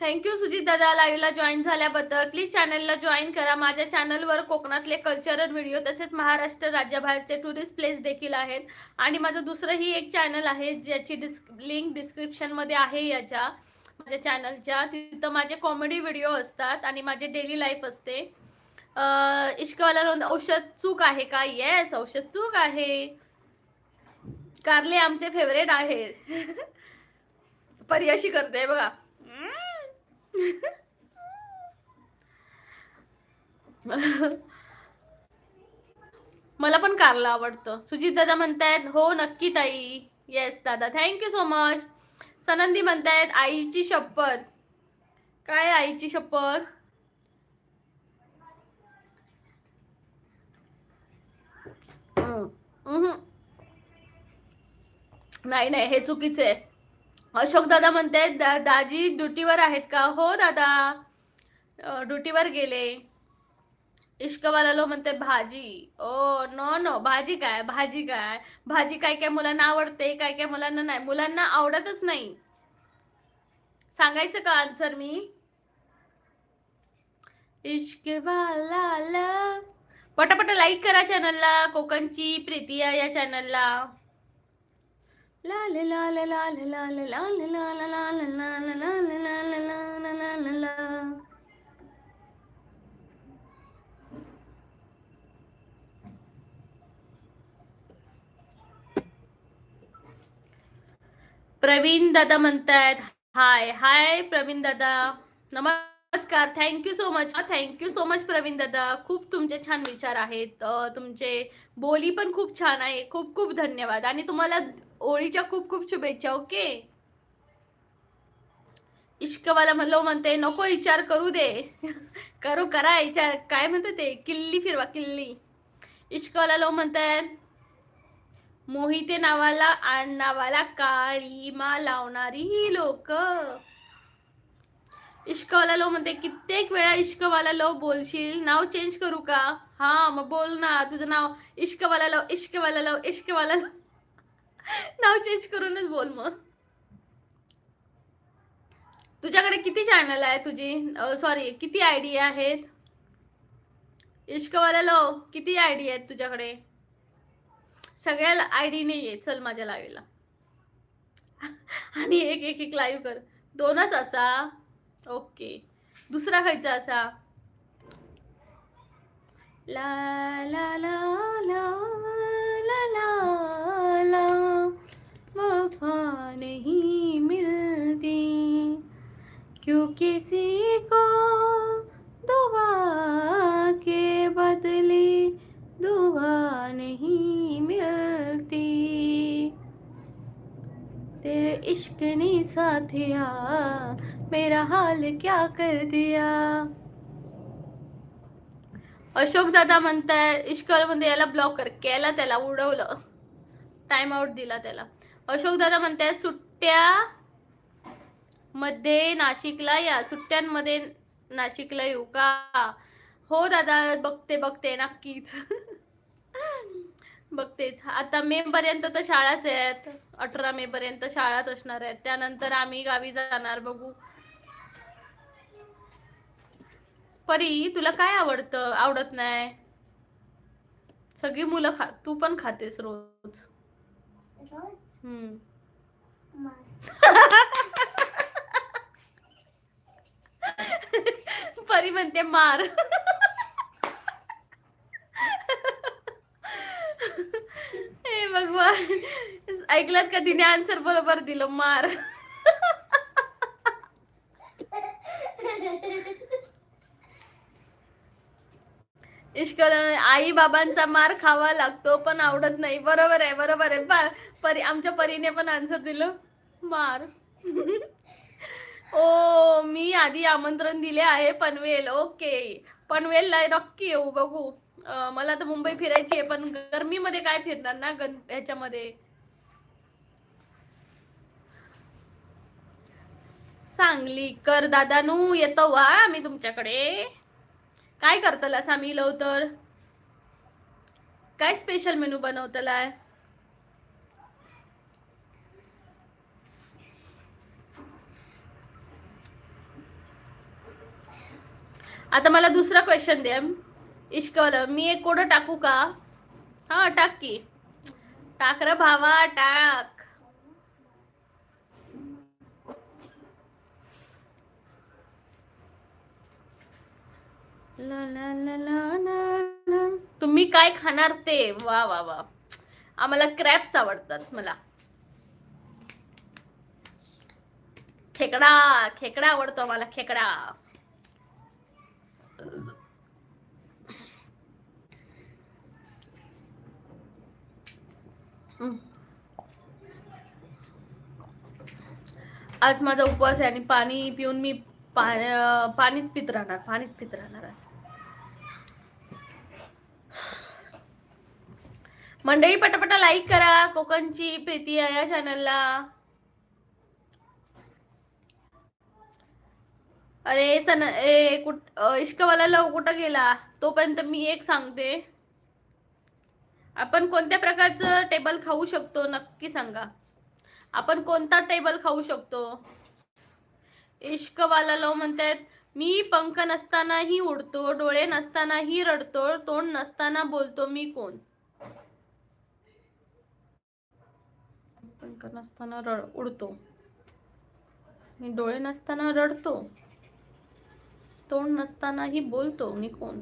थँक्यू सुजित दादा लाईव्हला जॉईन झाल्याबद्दल. प्लीज चॅनलला जॉईन करा. माझ्या चॅनलवर कोकणातले कल्चरल व्हिडिओ तसेच महाराष्ट्र राज्याबाहेरचे टुरिस्ट प्लेस देखील आहेत. आणि माझं दुसरंही एक चॅनल आहे ज्याची लिंक डिस्क्रिप्शनमध्ये आहे याच्या माझ्या चॅनलच्या. तिथं माझे कॉमेडी व्हिडिओ असतात आणि माझे डेली लाईफ असते. इश्कवाला औषध चूक आहे का. येस औषध चूक आहे. कारले आमचे फेवरेट आहेत. परी अशी करते बघा. मला पण कारला आवडतं. सुजित दादा म्हणतायत हो नक्की ताई. येस दादा, थँक्यू सो मच. सनंदी म्हणतायत आईची शपथ. काय आईची शपथ. नाही नाही हे चुकीचे आहे. अशोक दादा म्हणतायत दाजी ड्युटीवर आहेत का. हो दादा ड्युटीवर गेले. इश्कवाला लो म्हणते भाजी. ओ नो नो भाजी काय. भाजी काय भाजी काय काय मुलांना आवडते, काय काय मुलांना नाही. मुलांना आवडतच नाही. सांगायचं का आन्सर मी. इश्कवाला पटापट लाईक करा चॅनलला. कोकणची प्रीतिया या चॅनलला. लाल लाल लाल लाल लाल लाल लाल लाल लाल लाल. प्रवीण दादा म्हणतायत हाय हाय प्रवीण दादा, नमस्कार. Thank you so much, thank you so much Praveen दादा. खूप तुमचे छान विचार आहेत, तुमचे बोली पण खूप छान आहे. खूप खूप धन्यवाद आणि तुम्हाला होळीच्या खूप खूप शुभेच्छा. ओके. इश्कवाला म्हणलो म्हणते नको विचार करू दे. करा विचार. काय म्हणते ते, किल्ली फिरवा किल्ली. इश्कवाला लो म्हणतायत मोहिते नावाला काळी मा लावणारी ही लोक. इश्कवाला लो म्हणते कित्येक वेळा इश्कवाला लो बोलशील, नाव चेंज करू का? हा मग बोल ना, तुझं नाव इश्कवाला लो इश्कवाला लो इश्कवाला लो. नाव चेंज करूनच बोल मग. तुझ्याकडे किती चॅनल आहे तुझी, सॉरी किती आयडी आहेत इश्कवाला लो, किती आयडी आहेत तुझ्याकडे? सगळ्या आयडी नाही आहे. चल माझ्या लाईव्हला आणि एक लाईव्ह कर. दोनच असा. ओके. दुसरा खायचा असा. ला ला ला ला ला ला ला वफा नहीं मिलती क्यों किसी को दुआ के बदले दुआ नहीं मिलती तेरे इश्क ने साथिया मेरा हाल क्या कर दिया. अशोक दादा म्हणताय इश्कल मध्ये याला ब्लॉक कर. केला, त्याला उडवलं, टाइम आउट दिला त्याला. अशोक दादा म्हणताय सुट्ट्या मध्ये नाशिकला या. सुट्ट्यांमध्ये नाशिकला येऊ का? हो दादा, बघते नक्कीच. बघतेच. आता मे पर्यंत तर शाळाच आहेत. 18 मे पर्यंत शाळाच असणार आहेत. त्यानंतर आम्ही गावी जाणार. बघू. परी तुला काय आवडतं, आवडत नाही? सगळी मुलं तू पण खातेस रोज. परी म्हणते मार. हे भगवान, ऐकलात का? तिने आन्सर बरोबर दिलं, मार. इश्कल आई बाबांचा मार खावा लागतो पण आवडत नाही. बरोबर आहे. परी, आमच्या परीने पण आन्सर दिलं, मार. ओ, मी आधी आमंत्रण दिले आहे पनवेल. ओके, पनवेलला नक्की येऊ. बघू. मला तर मुंबई फिरायची आहे पण गरमीमध्ये काय फिरणार ना ह्याच्यामध्ये. सांगली कर दादानू, येतो वा मी तुमच्याकडे. काय करतलास आम्ही लवतर? काय स्पेशल मेनू बनवतलाय? आता मला दुसरा क्वेश्चन द्या. इश्कवाला, मी एक कोड टाकू का? हा टाक की. टाक रे भावा, टाक. ला ला ला ला ला. तुम्ही काय खाणार ते? वा वा वा. आम्हाला क्रॅप्स आवडतात. मला खेकडा आवडतो. आम्हाला खेकडा. आज माझा उपवास आहे आणि पाणी पिऊन मी पाणीच पित राहणार असं. मंडळी पटापटा लाईक करा. कोकणची प्रीती आहे या चॅनलला. अरे इश्कवाला लव कुठं गेला? तोपर्यंत मी एक सांगते. आपण कोणत्या प्रकारचं टेबल खाऊ शकतो नक्की सांगा. आपण कोणता टेबल खाऊ शकतो? इश्कवाला लव म्हणतात मी पंख नसतानाही उडतो, डोळे नसतानाही रडतो, तोंड नसताना बोलतो, मी कोण? पंख नसताना उडतो, मी डोळे नसताना रडतो, तोंड नसतानाही बोलतो, मी कोण?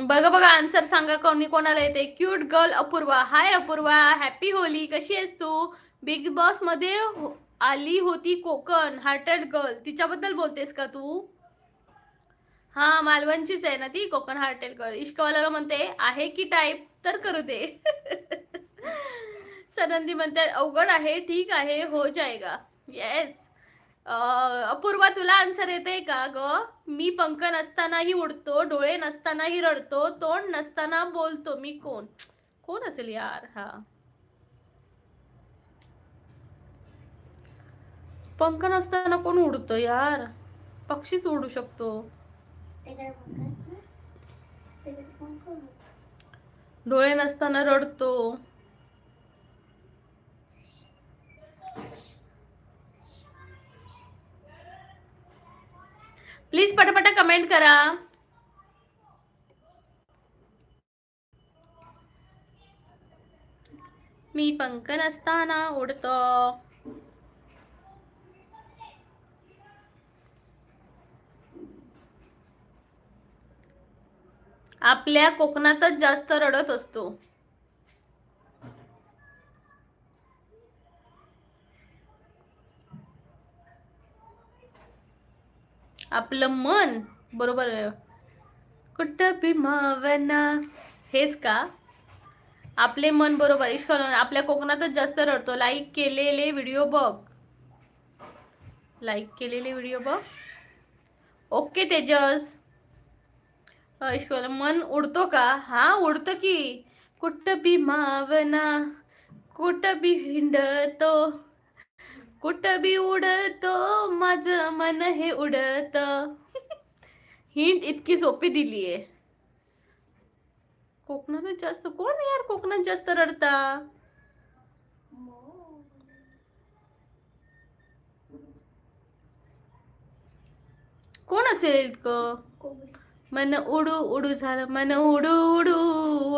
बघा बघा आन्सर सांगा कोणी कोणाला येते. Cute girl Apurva. Hi Apurva, happy Holi. कशी आहेस तू? बिग बॉस मध्ये आली होती कोकण हार्टेड गर्ल, तिच्याबद्दल बोलतेस का तू? हा मालवणचीच आहे ना ती, कोकण हार्टेड गर्ल. इश्कवाला म्हणते आहे की टाईप तर करू दे. सनंदी म्हणते अवघड आहे, ठीक आहे हो जाएगा. येस. अपूर्वा तुला आन्सर येते का ग? मी पंख नसतानाही उडतो, डोळे नसतानाही रडतो, तोंड नसताना बोलतो, मी कोण? कोण असेल यार हा? पंख नसताना कोण उडतो यार? पक्षीच उडू शकतो. डोळे नसताना रडतो. प्लीज पटापटा कमेंट करा. मी पंख नसताना उडतो. आपल्या कोकणातच जास्त रडत असतो. आपलं मन बरोबर आहे. कुठं भीमावना, हेच का? आपले मन बरोबर. इश्कॉल आपल्या कोकणातच जास्त रडतो. लाईक केलेले व्हिडिओ बघ. लाईक केलेले व्हिडिओ बघ. ओके तेजस. इश्कॉल मन उडतो का? हा उडतो की. कुठं भीमावना, कुठं बी हिंडतो, कुठं बी उडतो, माझं मन हे उडत. हिंट इतकी सोपी दिलीये. कोकणात जास्त कोण यार कोकणात जास्त रडता? कोण असेल इतकं? मन उडू उडू झालं, मन उडू उडू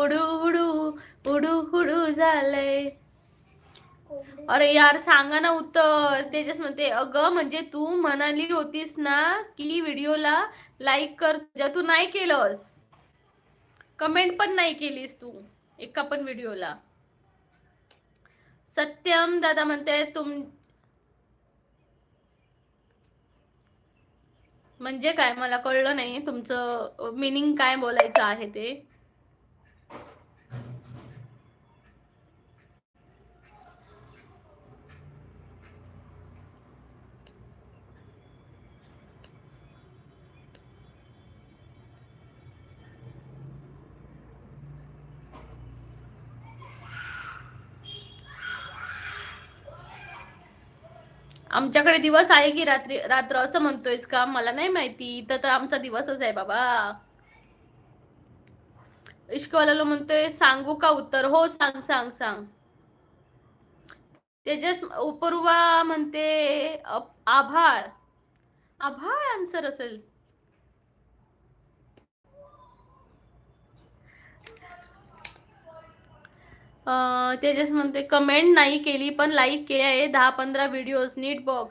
उडू उडू उडू उडू झालंय. अरे यार सांगा ना उत्तर. तेजस म्हणते अगं म्हणजे तू म्हणाली होतीस ना की व्हिडिओला लाईक कर, तुझ्या तू नाही केलंस. कमेंट पण नाही केलीस तू एका पण व्हिडिओला. सत्यम दादा म्हणते म्हणजे काय मला कळलं नाही तुमचं मीनिंग काय बोलायचं आहे ते. आमच्याकडे दिवस आहे की रात्र असं म्हणतोयस का? मला नाही माहिती. इथं तर आमचा दिवसच आहे बाबा. इश्कवाला म्हणतोय सांगू का उत्तर? हो सांग सांग सांग. तेजस अपूर्वा म्हणते आभाळ. आभाळ आन्सर असेल. तेजस म्हणते कमेंट नाही केली पण लाईक केली आहे 10-15 व्हिडिओज, नीट बघ.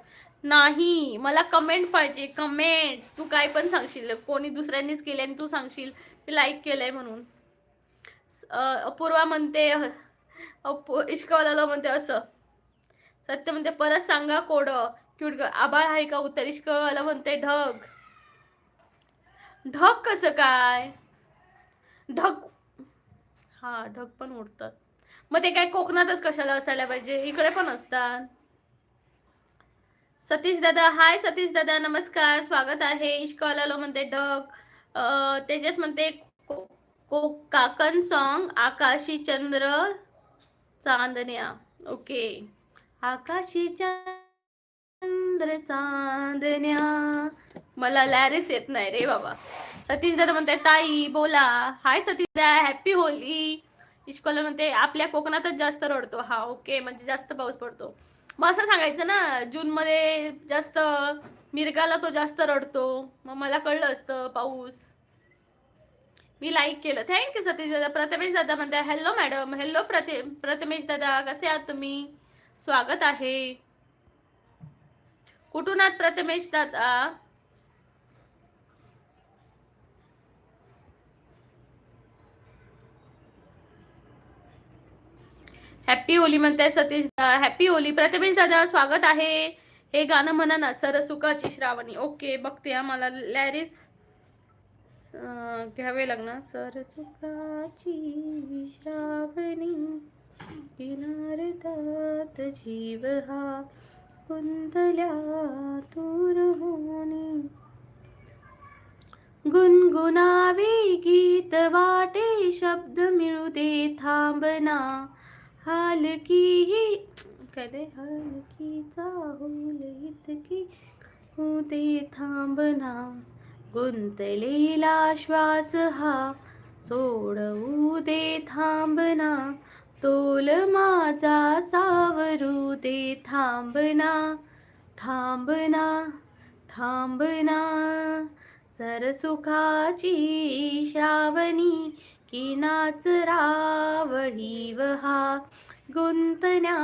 नाही मला कमेंट पाहिजे. कमेंट. तू काय पण सांगशील, कोणी दुसऱ्यांनीच केले आणि तू सांगशील मी लाईक केलंय म्हणून. अपूर्वा म्हणते इश्कवाला म्हणते असं. सत्य म्हणते परत सांगा कोड. क्यूट आभाळ आहे का उत्तर? इश्कवाला म्हणते ढग. ढग कसं काय? ढग हा ढग पण उडतात. मग ते काय कोकणातच कशाला असायला पाहिजे? इकडे पण असतात. सतीश दादा हाय. सतीश दादा नमस्कार, स्वागत आहे. इश्कवाला म्हणते ढग. तेजस म्हणते काकन सॉन्ग आकाशी चंद्र चांदण्या. ओके. आकाशी चंद्र चांदण्या. मला लॅरिस येत नाही रे बाबा. सतीश दादा म्हणते ताई बोला. हाय सतीश दादा, हॅपी होली. इश्कॉलर म्हणते आपल्या कोकणातच जास्त रडतो. हा ओके म्हणजे जास्त पाऊस पडतो. मग असं सांगायचं ना जून मध्ये जास्त मिरगाला तो जास्त रडतो. मग मला कळलं असतं पाऊस. मी लाईक केलं. थँक्यू सतीश दादा. प्रथमेश दादा म्हणते हॅलो मॅडम. हॅलो प्रथमेश दादा, कसे आहात तुम्ही? स्वागत आहे. कुठून आहात प्रथमेश दादा? हॅपी होली म्हणताय सतीश दादा. Happy Holy. प्रथमेश दादा स्वागत आहे. हे गाणं म्हणा ना, सरसुखाची श्रावणी. ओके बघते. आम्हाला लॅरिस घ्यावे लागणार. सरसुखाची श्रावणी किनारतात जीव हा कुंतल्या तूर होणी. गुणगुणावे गीत वाटे शब्द मिळू दे थांबना. हालकी ही काय ते हलकीचा होल इतकी होऊ दे थांबना. गुंतलेला श्वास हा सोडवू दे थांबना. तोल माझा सावरू दे थांबना. थांबना थांबना. सरसुखाची श्रावणी की नाच रावळी वहा. गुंतण्या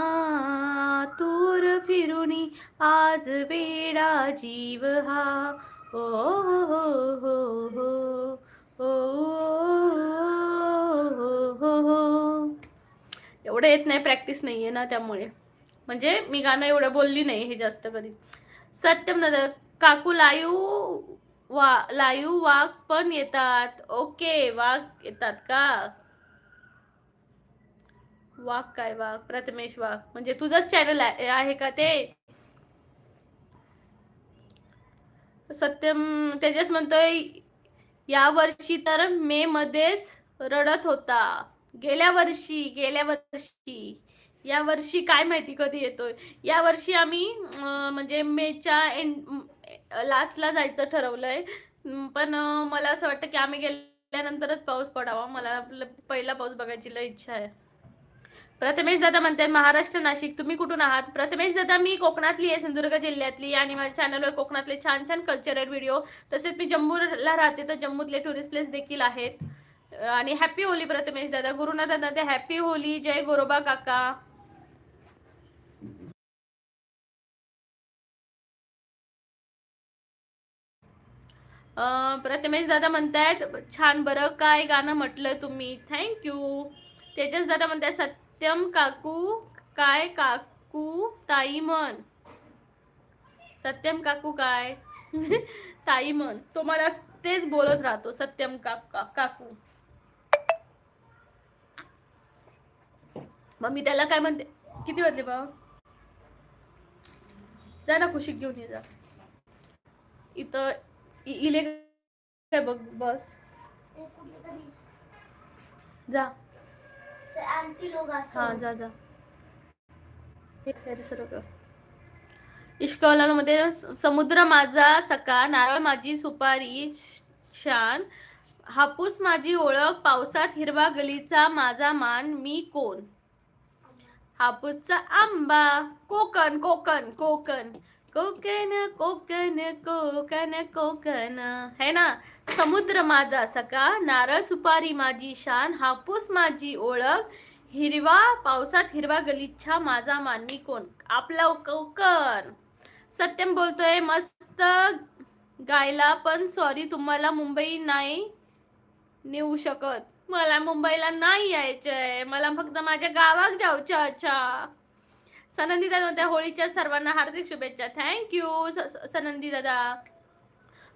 तूर फिरुनी आज वेडा जीव हा. ओ हो हो हो हो हो हो. एवढं येत नाही, प्रॅक्टिस नाही आहे ना, त्यामुळे म्हणजे मी गाणं एवढं बोलली नाही हे जास्त कधी. सत्यम दादा काकू लाईव्ह वाघ पण येतात. ओके वाघ येतात का? वाघ काय वाघ? प्रथमेश वाघ म्हणजे तुझंच चॅनल आहे का ते? सत्यम तेजस म्हणतोय या वर्षी तर मे मध्येच रडत होता. गेल्या वर्षी या वर्षी काय माहिती कधी येतोय. या वर्षी आम्ही म्हणजे मेच्या लास्टला जायचं ठरवलंय. पण मला असं वाटतं की आम्ही गेल्यानंतरच पाऊस पडावा. मला पहिला पाऊस बघायची लय इच्छा आहे. प्रथमेश दादा म्हणतात महाराष्ट्र नाशिक. तुम्ही कुठून आहात? प्रथमेश दादा मी कोकणातली आहे, सिंधुदुर्ग जिल्ह्यातली. आणि माझ्या चॅनलवर कोकणातले छान छान कल्चरल व्हिडिओ, तसेच मी जम्मूला राहते तर जम्मूतले टुरिस्ट प्लेस देखील आहेत. आणि हॅपी होली प्रथमेश दादा. गुरुनाथ दादा हॅपी होली. जय गोरोबा काका. प्रथमेश दादा म्हणतायत छान बरं काय गाणं म्हटलं तुम्ही. थँक्यू. तेजस दादा म्हणतायत सत्यम काकू काय काकू ताई म्हण. सत्यम काकू काय ताई म्हण. तो मला तेच बोलत राहतो सत्यम काकू. मग मी त्याला काय म्हणते. किती वाजले बाबा? जा ना कुशीक घेऊन ये जा. इथं इले काय बघ बस जा. हा जा जा. इश्कवलामध्ये समुद्र माझा सका, नारळ माझी सुपारी शान, हापूस माझी ओळख, पावसात हिरवा गलीचा माझा मान, मी कोण? हापूसचा आंबा. कोकण कोकण कोकण कोकण कोकण कोकण कोकण है ना. समुद्र माझा सका, नारळ सुपारी माझी शान, हापूस माझी ओळख, हिरवा पावसात हिरवा गलिच्छा माझा मान, मी कोण? आपला कोकण. सत्यम बोलतोय मस्त गायला, पण सॉरी तुम्हाला मुंबई नाही नेऊ शकत. मला मुंबईला नाही यायचंय, मला फक्त माझ्या गावात जाऊच्या. अच्छा. सनंदी दादा म्हणते होळीच्या सर्वांना हार्दिक शुभेच्छा. थँक्यू सनंदी दादा.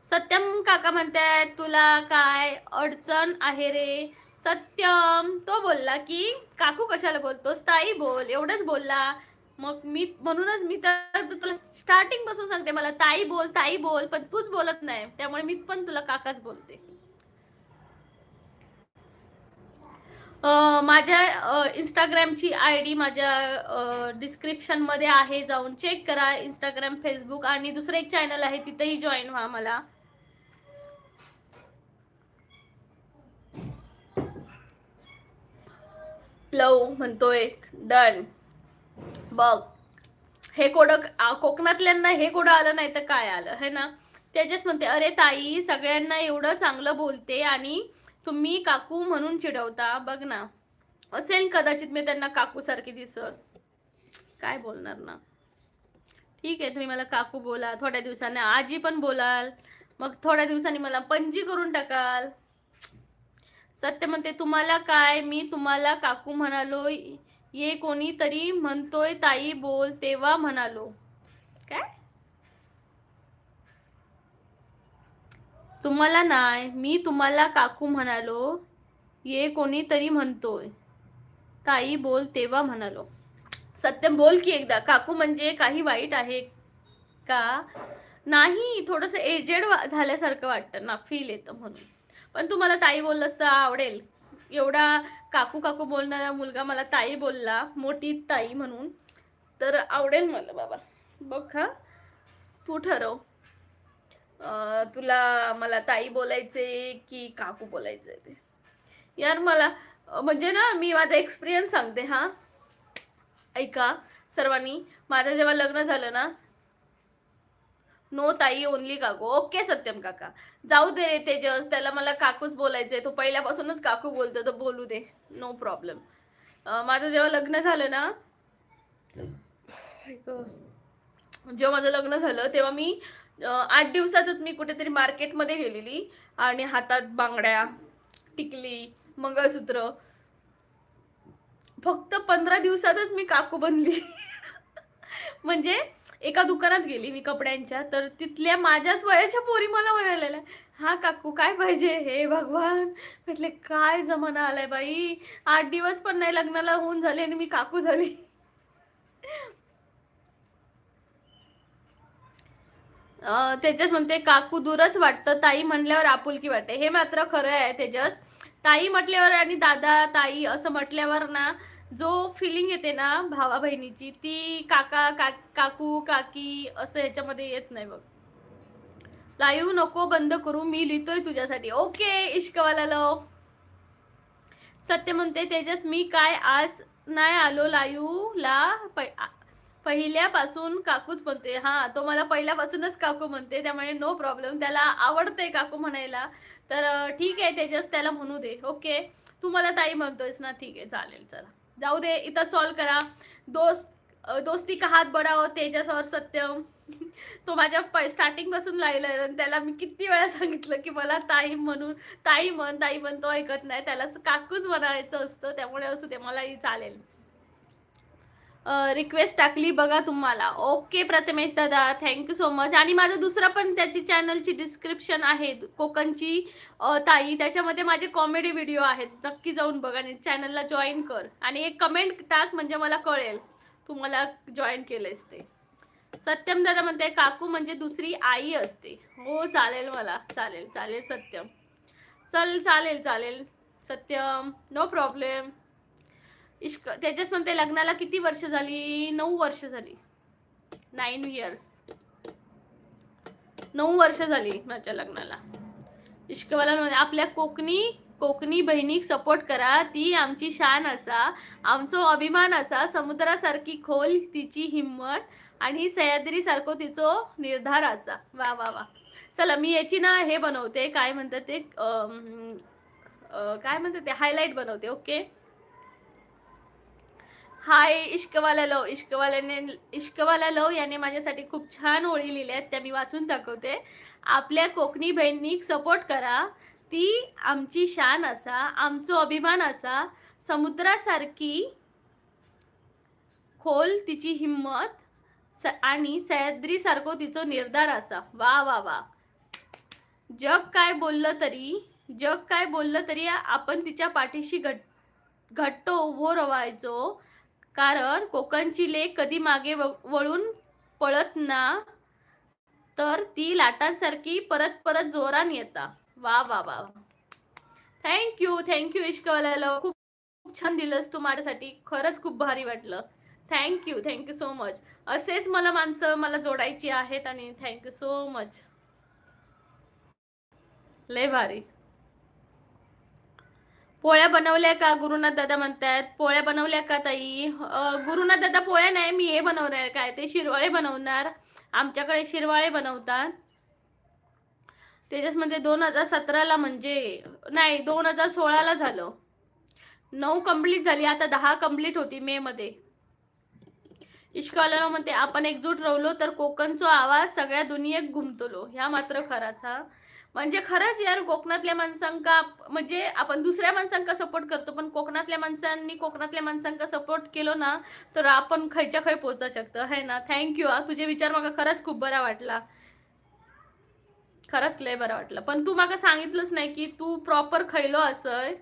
सत्यम काका म्हणतात तुला काय अडचण आहे रे? सत्यम तो बोलला की काकू कशाला बोलतोस, ताई बोल, एवढंच बोलला. मग मी म्हणूनच मी तर तुला स्टार्टिंग पासून सांगते मला ताई बोल, पण तूच बोलत नाही, त्यामुळे मी पण तुला काकाच बोलते. माझ्या इंस्टाग्रामची ID माझ्या डिस्क्रिप्शनमध्ये आहे, जाऊन चेक करा. इंस्टाग्राम, फेसबुक आणि दुसरं एक चॅनल आहे, तिथेही जॉईन व्हा मला. लव म्हणतोय डन. बघ हे कोकणातल्यांना हे कोडं आलं नाही तर काय आलं है ना. तेजस म्हणते अरे ताई सगळ्यांना एवढं चांगलं बोलते आणि तुम्ही काकू म्हणून चिडवता. बघ ना, असेल कदाचित मी त्यांना काकू सारखी दिसत. काय बोलणार ना. ठीक आहे तुम्ही मला काकू बोला, थोड्या दिवसांनी आजी पण बोलाल, मग थोड्या दिवसांनी मला पणजी करून टाकाल. सत्य म्हणते तुम्हाला काय, मी तुम्हाला काकू म्हणालो ये कोणीतरी म्हणतोय ताई बोल तेव्हा म्हणालो. काय तुम्हाला नाही, मी तुम्हाला काकू म्हणालो. ये कोणीतरी म्हणतोय ताई बोल तेव्हा म्हणालो. सत्यम बोल की एकदा, काकू म्हणजे काही वाईट आहे का? नाही, थोडंसं एजेड झाल्यासारखं वाटतं ना, फील येतं म्हणून. पण तू मला ताई बोललंस तर आवडेल. एवढा काकू काकू बोलणारा मुलगा मला ताई बोलला, मोठी ताई म्हणून, तर आवडेल मला बाबा. बघ हा, तू ठरव. तुला मला ताई बोलायचे की काकू बोलायचे ते. यार मला म्हणजे ना, मी माझा एक्सपिरियन्स सांगते हा, ऐका सर्वांनी. माझं जेव्हा लग्न झालं ना, नो ताई ओनली काकू. ओके सत्यम काका, जाऊ दे रे तेजस, त्याला मला काकूच बोलायचंय, तो पहिल्यापासूनच काकू बोलतो तर बोलू दे, नो प्रॉब्लेम. माझं जेव्हा लग्न झालं ना, जेव्हा माझं लग्न झालं तेव्हा मी 8 दिवसातच मी कुठेतरी मार्केटमध्ये गेलेली आणि हातात बांगड्या, टिकली, मंगळसूत्र, फक्त 15 दिवसातच मी काकू बनली. म्हणजे एका दुकानात गेली मी कपड्यांच्या, तर तिथल्या माझ्याच वयाच्या पोरी मला म्हणालेल्या, हा काकू काय पाहिजे. हे भगवान, म्हटले काय जमाना आलाय बाई. 8 दिवस पण नाही लग्नाला होऊन झाले आणि मी काकू झाली. तेजस म्हणते काकू दूरच वाटतं, ताई म्हणल्यावर आपुलकी वाटते. हे मात्र खरं आहे तेजस. ताई म्हटल्यावर आणि दादा ताई असं म्हटल्यावर ना, जो फिलिंग येते ना भावा बहिणीची, ती काका काकू काकी असं ह्याच्यामध्ये येत नाही बघ. लाईव्ह नको बंद करू, मी लिहितोय तुझ्यासाठी. Okay Ishqwala low. सत्य म्हणते तेजस मी काय आज नाही आलो लाईव्हला, पहिल्यापासून काकूच म्हणते. हा, तो मला पहिल्यापासूनच काकू म्हणते, त्यामुळे नो प्रॉब्लेम. त्याला आवडतंय काकू म्हणायला, तर ठीक आहे तेजस, त्याला म्हणू दे. ओके, तू मला ताई म्हणतोयस ना, ठीक आहे चालेल. चला जाऊ दे, इथं सॉल्व करा. दोस्ती का हात बढाओ तेजस और सत्यम. तो माझ्या स्टार्टिंग पासून लागलाय, त्याला मी किती वेळा सांगितलं की मला ताई म्हणून, ताई म्हण, तो ऐकत नाही. त्याला काकूच म्हणायचं असतं, त्यामुळे असू दे, मलाही चालेल. रिक्वेस्ट टाकली बघा तुम्हाला. ओके प्रथमेश दादा, थँक्यू सो मच. आणि माझं दुसरं पण त्याची चॅनलची डिस्क्रिप्शन आहे, कोकणची ताई, त्याच्यामध्ये माझे कॉमेडी व्हिडिओ आहेत, नक्की जाऊन बघा आणि चॅनलला जॉईन कर आणि एक कमेंट टाक, म्हणजे मला कळेल तू मला जॉईन केलंयस ते. सत्यम दादा म्हणते काकू म्हणजे दुसरी आई असते. हो चालेल, मला चालेल चालेल सत्यम, चालेल सत्यम, नो प्रॉब्लेम. इश्क तेजस म्हणते लग्नाला किती वर्ष झाली? 9 वर्ष झाली. 9 इयर्स, 9 वर्ष झाली माझ्या लग्नाला. इश्कवाला म्हणजे आपल्या कोकणी बहिणीक सपोर्ट करा, ती आमची शान असा, आमचो अभिमान असा, समुद्रासारखी खोल तिची हिंमत आणि सह्याद्री सारखो तिचो निर्धार असा. वा वा वा. चला मी याची ना हे बनवते, काय म्हणतात ते, काय म्हणतात ते, हायलाइट बनवते. ओके, हाय इश्कवाला लव. इश्कवाला लव याने माझ्यासाठी खूप छान ओळी लिहिल्या आहेत, त्या मी वाचून दाखवते. आपल्या कोकणी बहिणीक सपोर्ट करा, ती आमची शान असा, आमचो अभिमान असा, समुद्रासारखी खोल तिची हिंमत आणि सह्याद्री सारखो तिचो निर्धार असा. वा वा वा. जग काय बोललं तरी आपण तिच्या पाठीशी घट्ट उभो रवायचो, कारण कोकणची लेक कधी मागे वळून पळत ना, तर ती लाटांसारखी परत परत जोरान येता. वा वा वा. थँक्यू इश्कवाला, खूप छान दिलंस तू माझ्यासाठी, खरंच खूप भारी वाटलं. Thank you so much. असेच मला माणसं मला जोडायची आहेत आणि थँक्यू सो मच, लय भारी. पोळ्या बनवल्या का? गुरुनाथ दादा म्हणतात पोळ्या बनवल्या का ताई? गुरुनाथ दादा पोळ्या नाही, मी हे बनवणार, काय ते शिरवाळे बनवणार. आमच्याकडे शिरवाळे बनवतात. त्याच्यामध्ये 2017ला, म्हणजे नाही 2016ला झालं. 9 कंप्लीट झाली, आता 10 कंप्लीट होती मे मध्ये. इश्कवाला म्हणते आपण एकजूट राहिलो तर कोकणचा आवाज सगळ्या दुनियेत घुमतलो. ह्या मात्र खराच हा. म्हणजे खरंच यार कोकणातल्या माणसांका म्हणजे आपण दुसऱ्या माणसांका सपोर्ट करतो पण कोकणातल्या माणसांनी कोकणातल्या माणसांका सपोर्ट केलो ना तर आपण खयच्या खय पोहोचू शकतो है ना. थँक्यू हा, तुझे विचार मला खरंच खूप बरा वाटला, खरंच लय बरं वाटलं. पण तू मला सांगितलंच नाही की तू प्रॉपर खयलो असय.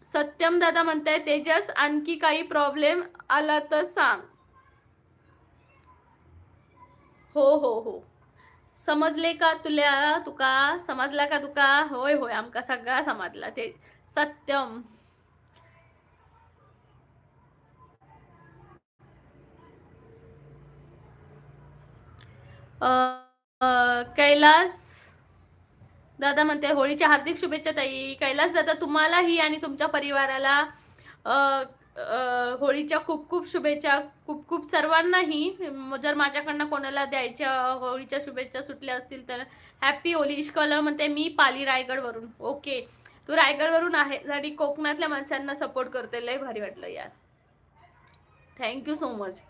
सत्यम दादा म्हणताय तेजस आणखी काही प्रॉब्लेम आला तर सांग. हो हो हो, समजले का तुला, तुका समजला का तुका. होय होय, आमका सगळा समजला ते. सत्यम कैलास दादा म्हणते होळीच्या हार्दिक शुभेच्छा ताई. कैलास दादा तुम्हालाही आणि तुमच्या परिवाराला अ, होळीच्या खूप खूप शुभेच्छा. खूप खूप सर्वांनाही. जर माझ्याकडनं कोणाला द्यायच्या होळीच्या शुभेच्छा सुटल्या असतील तर हॅपी होली. इश्कॉलर म्हणते मी पाली रायगडवरून. ओके, तू रायगडवरून आहे आणि कोकणातल्या माणसांना सपोर्ट करते, लय भारी वाटलं यार. Thank you so much.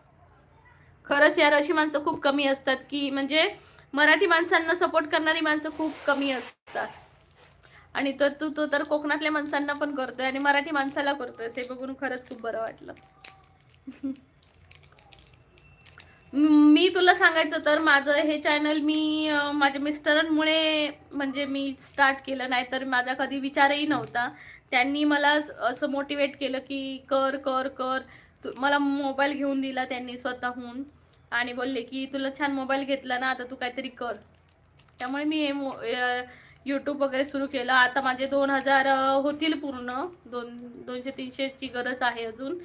खरंच यार अशी माणसं खूप कमी असतात की म्हणजे मराठी माणसांना सपोर्ट करणारी माणसं खूप कमी असतात. आणि तर तू तर कोकणातल्या माणसांना पण करतोय आणि मराठी माणसाला करतोय, हे बघून खरंच खूप बरं वाटलं. मी तुला सांगायचं तर माझं हे चॅनल मी माझ्या मिस्टरांमुळे म्हणजे मी स्टार्ट केलं, नाही तर माझा कधी विचारही नव्हता. त्यांनी मला असं मोटिवेट केलं की कर कर कर. मला मोबाईल घेऊन दिला त्यांनी स्वतःहून आणि बोलले की तुला छान मोबाईल घेतला ना, आता तू काहीतरी कर. त्यामुळे मी हे यूट्यूब वगैरे सुरू केलं. आता माझे 2000 होतील पूर्ण. 200-300ची गरज आहे अजून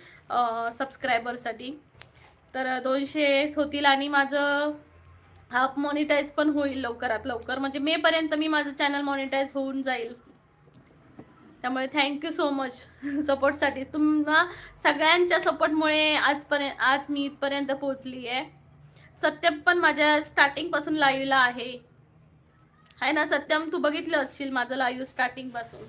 सबस्क्रायबरसाठी. तर 200 होतील आणि माझं हाफ मॉनिटाईज पण होईल लवकरात लवकर. म्हणजे मे पर्यंत मी माझं चॅनल मॉनिटाईज होऊन जाईल. त्यामुळे थँक्यू सो मच सपोर्टसाठी. तुम्हा सगळ्यांच्या सपोर्टमुळे आज मी इथपर्यंत पोहोचली आहे. सत्यम पण माझ्या स्टार्टिंग पासून लाईव्हला आहे ना सत्यम, तू बघितलं असशील माझं लाईव्ह स्टार्टिंग पासून.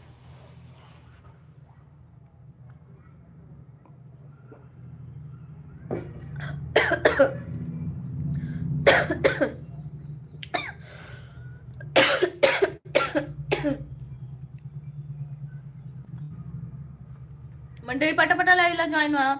मंडळी पटापटा लाईव्हला जॉईन व्हा.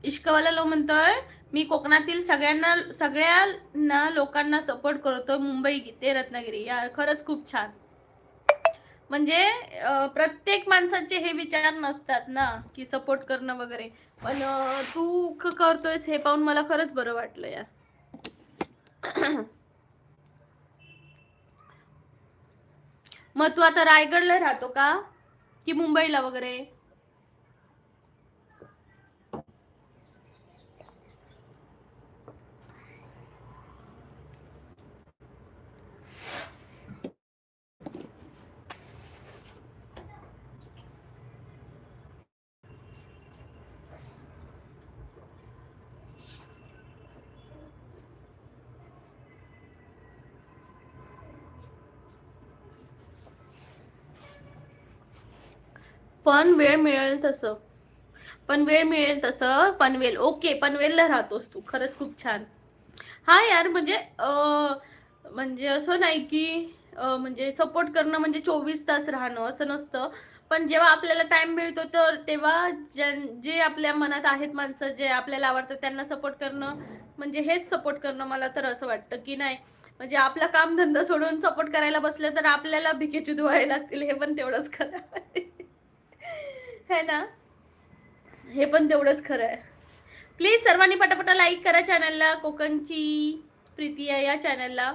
इश्कवाला लो म्हणतोय मी कोकणातील सगळ्या लोकांना सपोर्ट करतो, मुंबई ते रत्नागिरी. यार खरंच खूप छान. म्हणजे प्रत्येक माणसाचे हे विचार नसतात ना की सपोर्ट करणं वगैरे, पण तू करतोयस हे पाहून मला खरंच बरं वाटलं यार. मग तू आता रायगडला राहतो का की मुंबईला वगैरे. पण वेळ मिळेल तसं, पनवेल. ओके, पनवेलला राहतोस तू, खरंच खूप छान. हा यार म्हणजे म्हणजे असं नाही की म्हणजे सपोर्ट करणं म्हणजे 24 तास राहणं असं नसतं. पण जेव्हा आपल्याला टाइम मिळतो तर तेव्हा जे आपल्या मनात आहेत माणसं जे आपल्याला आवडतात त्यांना सपोर्ट करणं म्हणजे हेच सपोर्ट करणं. मला तर असं वाटतं की नाही म्हणजे आपला कामधंदा सोडून सपोर्ट करायला बसलं तर आपल्याला भिकेची धुवावे लागतील, हे पण तेवढंच खरं आहे ना. हे पण तेवढंच खरं आहे. प्लीज सर्वांनी पटापटा लाईक करा चॅनलला. कोकणची प्रीती आहे या चॅनलला.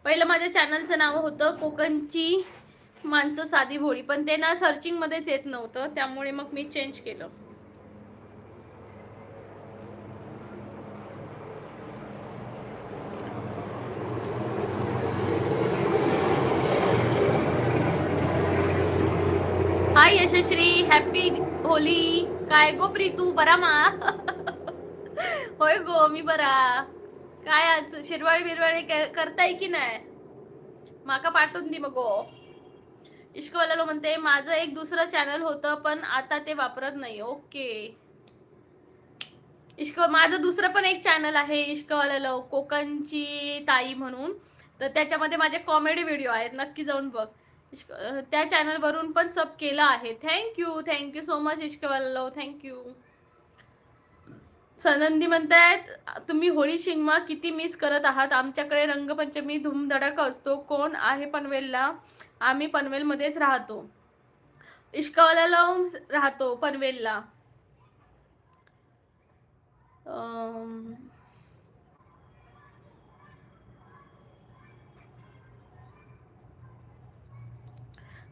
पहिलं माझ्या चॅनलचं नाव होतं कोकणची माणसं साधी भोळी, पण ते ना सर्चिंगमध्येच येत नव्हतं, त्यामुळे मग मी चेंज केलं. हाय यशश्री, हॅपी होली. काय गो प्रीतू, बरा मा होय गो, मी बरा. काय आज शिरवाळी बिरवाळी करताय की नाही, माका पाठवून दे मग गो. इश्कवाला म्हणते माझं एक दुसरं चॅनल होतं पण आता ते वापरत नाही. ओके, इश्क माझं दुसरं पण एक चॅनल आहे इश्कवाला लव कोकणची ताई म्हणून, तर त्याच्यामध्ये माझे कॉमेडी व्हिडिओ आहेत, नक्की जाऊन बघ. त्या चॅनलवरून पण सब केलं आहे. थँक्यू सो मच इश्कवाला लव, थँक्यू. सनंदी म्हणतायत तुम्ही होळी शिंगमा किती मिस करत आहात. आमच्याकडे रंगपंचमी धूमधडाका असतो. कोण आहे पनवेलला? आम्ही पनवेलमध्येच राहतो. इश्कवाला लव राहतो पनवेलला.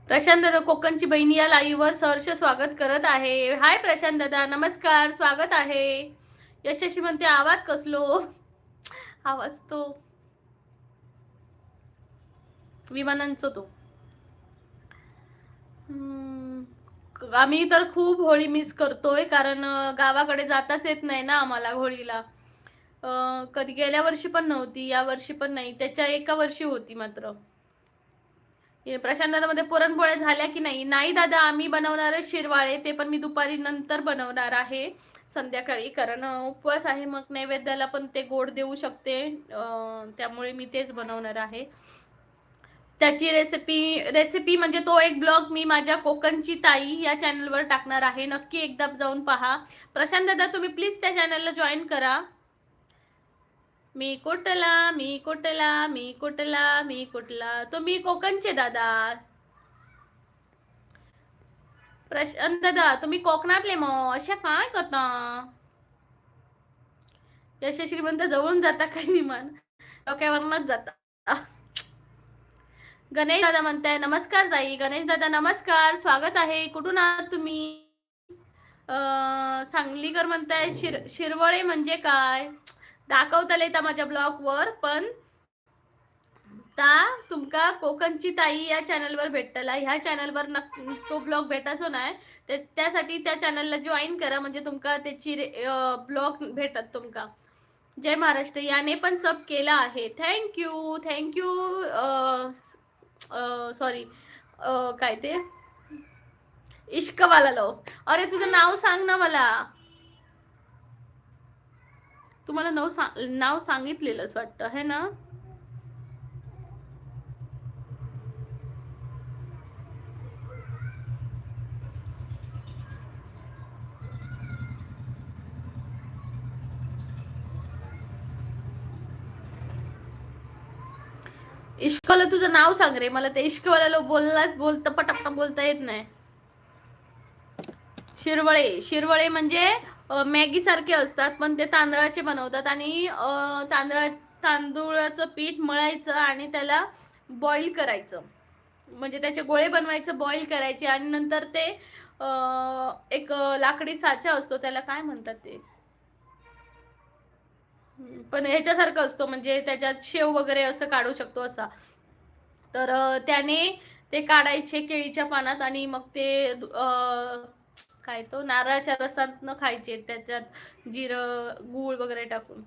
प्रशांत दादा कोकणची बहिणी या लाईव्हवर सहर्ष स्वागत करत आहे. हाय प्रशांत दादा, नमस्कार, स्वागत आहे. यशस्वी म्हणते आवाज कसलो? आवाज तो विमानांचा तो. आम्ही तर खूप होळी मिस करतोय, कारण गावाकडे जाताच येत नाही ना आम्हाला होळीला. कधी गेल्या वर्षी पण नव्हती, या वर्षी पण नाही, त्याच्या एका वर्षी होती मात्र. प्रशांत दादा मध्ये पुरणपोळ्या झाल्या की नाही? नाही दादा, आम्ही बनवणार आहे शिरवाळे, ते पण मी दुपारी नंतर बनवणार आहे संध्याकाळी, कारण उपवास आहे, मग नैवेद्याला पण ते गोड देऊ शकते, त्यामुळे मी तेच बनवणार आहे. त्याची रेसिपी म्हणजे तो एक ब्लॉग मी माझ्या कोकणची ताई या चॅनलवर टाकणार आहे, नक्की एकदा जाऊन पहा. प्रशांत दादा तुम्ही प्लीज त्या चॅनलला जॉईन करा. मी कुठला तुम्ही कोकणचे दादा. प्रशांत दादा तुम्ही कोकणातले, मग अशा काय करता? यशस्वी म्हणता जवळून जाता काय विमान? डोक्यावरनच जाता. गणेश दादा म्हणताय नमस्कार ताई. गणेश दादा नमस्कार, स्वागत आहे. कुठून आहात तुम्ही? सांगलीकर म्हणताय शिरवळे म्हणजे काय? दाखवता येता माझ्या ब्लॉगवर, पण ता तुमका कोकणची ताई या चॅनलवर भेटतला. ह्या चॅनलवर तो ब्लॉग भेटायचो नाही, त्यासाठी त्या चॅनलला जॉईन करा, म्हणजे तुमका त्याची ब्लॉग भेटत तुमका. जय महाराष्ट्र याने पण सब केला आहे. थँक्यू. सॉरी, काय ते इश्कवाला लो. अरे तुझं नाव सांग ना मला. तुम्हाला नाव सांगितलेलंच वाटतं है ना? इश्कवाला तुझं नाव सांग रे मला. ते इश्कवाला बोलता पटापट बोलता येत नाही. शिरवळे म्हणजे मॅगी सारखे असतात, पण ते तांदळाचे बनवतात, आणि तांदूळाचं पीठ मळायचं आणि त्याला बॉईल करायचं, म्हणजे त्याचे गोळे बनवायचं, बॉईल करायचे, आणि नंतर ते एक लाकडी साचा असतो, त्याला काय म्हणतात ते, पण ह्याच्यासारखं असतो, म्हणजे त्याच्यात शेव वगैरे असं काढू शकतो असा. तर त्याने ते काढायचे केळीच्या पानात, आणि मग ते काय तो नारळाच्या रसातनं खायचे, त्याच्यात जिरं गूळ वगैरे टाकून.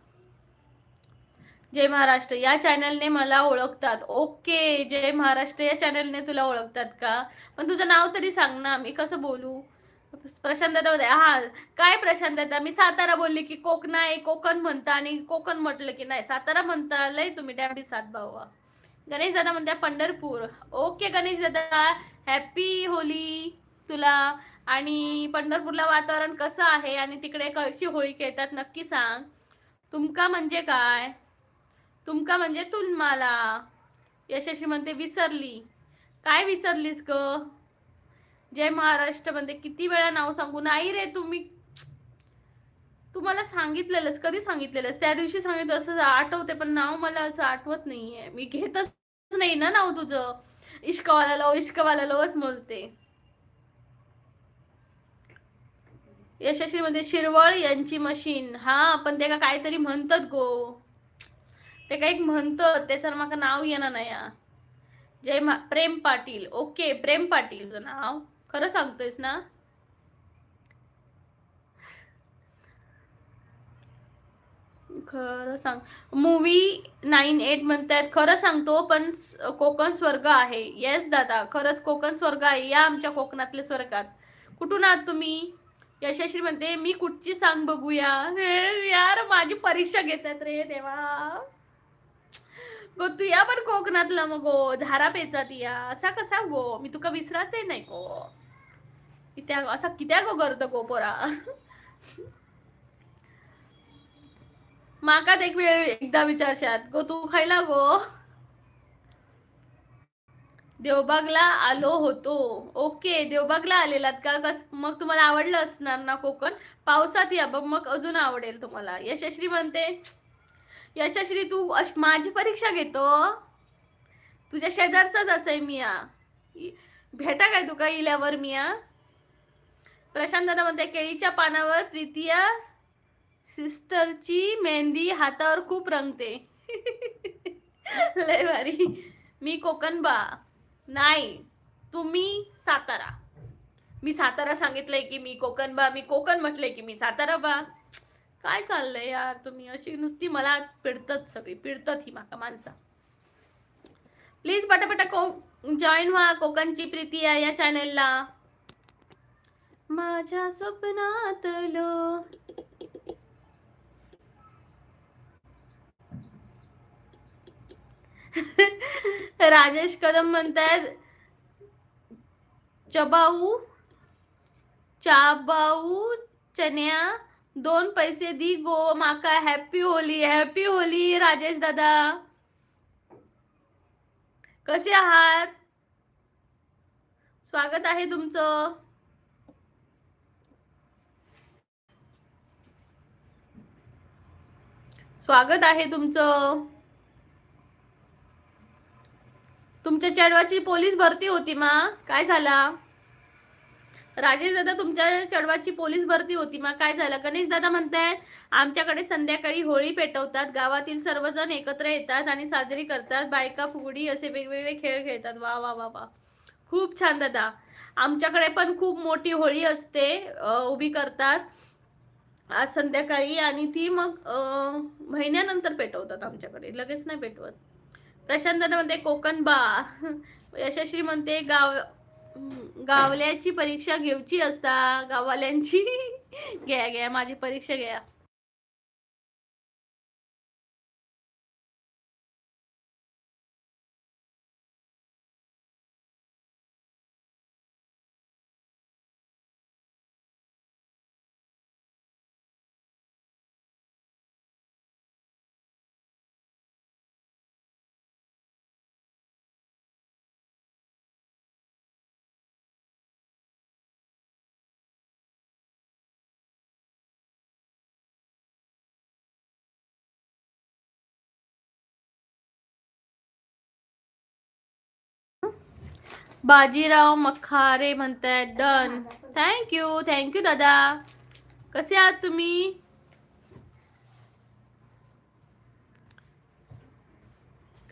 जय महाराष्ट्र या चॅनलने मला ओळखतात. ओके, जय महाराष्ट्र या चॅनलने तुला ओळखतात का? पण तुझं नाव तरी सांग ना, मी कसं बोलू? प्रशांत दादा, हा काय प्रशांत दादा, मी सातारा बोलली की कोकण म्हणता, आणि कोकण म्हटलं की नाही सातारा म्हणता. लय तुम्ही डॅबी सात भावा. गणेश दादा म्हणता पंढरपूर. ओके गणेश दादा, हॅपी होली तुला. आणि पंढरपूरला वातावरण कसं आहे, आणि तिकडे कशी होळी खेळतात नक्की सांग. तुमका म्हणजे काय? तुमका म्हणजे तुम्हाला. यशस्वी म्हणते विसरली. काय विसरलीस ग? जय महाराष्ट्र म्हणते किती वेळा नाव सांगू? नाही रे, तुम्हाला सांगितलेलंच. कधी सांगितलेलंच? त्या दिवशी सांगितलं असं आठवते, पण नाव मला असं आठवत नाहीये. मी घेतच नाही ना नाव तुझं. इश्कवाला लोच बोलते. यशस्वी मध्ये शिरवळ यांची मशीन. हा, पण ते का काहीतरी म्हणतात गो, ते काही म्हणतात, त्याचं मला नाव येणार नाही. प्रेम पाटील. ओके, प्रेम पाटील तुझं नाव. खरं सांगतोयस ना? खरं सांग. मूवी 98 म्हणतात. खरं सांगतो, पण कोकण स्वर्ग आहे. येस दादा, खरंच कोकण स्वर्ग आहे. या आमच्या कोकणातल्या स्वर्गात. कुठून आहात तुम्ही? यशस्वी म्हणते मी कुठची सांग बघूया. हे यार माझी परीक्षा घेतात रे देवा. गो तुया पण कोकणातला मग गो झारा पेचात या असा कसा गो मी तुका विसराचे नाही गो. कित्या असा कित्या गो करतो गो पोरा. माका एक वेळ एकदा विचारशात गो तू खायला गो. देवबागला आलो होतो. ओके देवबागला आलेलात का मग तुम्हाला आवडलं असणार ना कोकण. पावसात या बघ मग अजून आवडेल तुम्हाला. यशस्वी म्हणते यशस्वी तू माझी परीक्षा घेतो. तुझ्या शेजारचाच असेल मिया. भेटा काय तुका इल्यावर मिया. प्रशांत दादा म्हणते केळीच्या पानावर प्रीतिया सिस्टरची मेहंदी हातावर खूप रंगते. लय भारी. मी कोकण बा नाही तुम्ही सातारा. मी सातारा सांगितलंय की मी कोकण बा. मी कोकण म्हटलंय की मी सातारा बा. काय चाललंय यार तुम्ही अशी नुसती मला पिडतात सगळी पिडतात ही माका माणसा. प्लीज पटापटा जॉईन व्हा कोकणची प्रीती या चॅनेलला. माझ्या स्वप्नातलो राजेश कदम म्हणतात चाबाऊ चन्या 2 पैसे दी गो माका. Happy Holy. Happy Holy Rajesh दादा. कसे आहात. स्वागत आहे तुमचं. स्वागत आहे तुमचं. तुमच्या चढवाची पोलीस भरती होती मा काय झाला. राजेश दादा तुमच्या चढवाची पोलीस भरती होती मा काय झालं. गणेश दादा म्हणतायत आमच्याकडे संध्याकाळी होळी पेटवतात. गावातील सर्वजण एकत्र येतात आणि साजरी करतात. बायका फुगडी असे वेगवेगळे खेळ खेळतात. वा वा वा वा खूप छान दादा. आमच्याकडे पण खूप मोठी होळी असते उभी करतात आज संध्याकाळी आणि ती मग महिन्यानंतर पेटवतात. आमच्याकडे लगेच नाही पेटवत. प्रशांत दादा म्हणते कोकण बा. यशस्वी म्हणते गावल्याची परीक्षा घेऊची असता. गाववाल्यांची घ्या घ्या माझी परीक्षा घ्या. बाजीराव मखारे म्हणतायत डन. थँक्यू दादा. कसे आहात तुम्ही.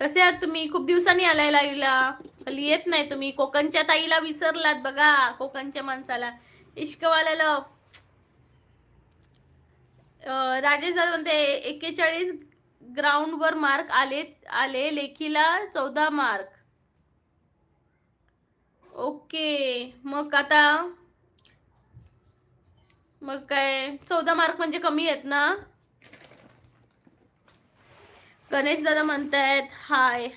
कसे आहात तुम्ही. खूप दिवसांनी आलाय लाईव्हला. येत नाही तुम्ही. कोकणच्या ताईला विसरलात बघा. कोकणच्या माणसाला इश्कवाल्याला. राजेश दादा म्हणते 41 ग्राउंड वर मार्क आले लेखीला 14 मार्क. ओके मग आता मग काय 14 मार्क म्हणजे कमी आहेत ना. गणेश दादा म्हणतायत हाय.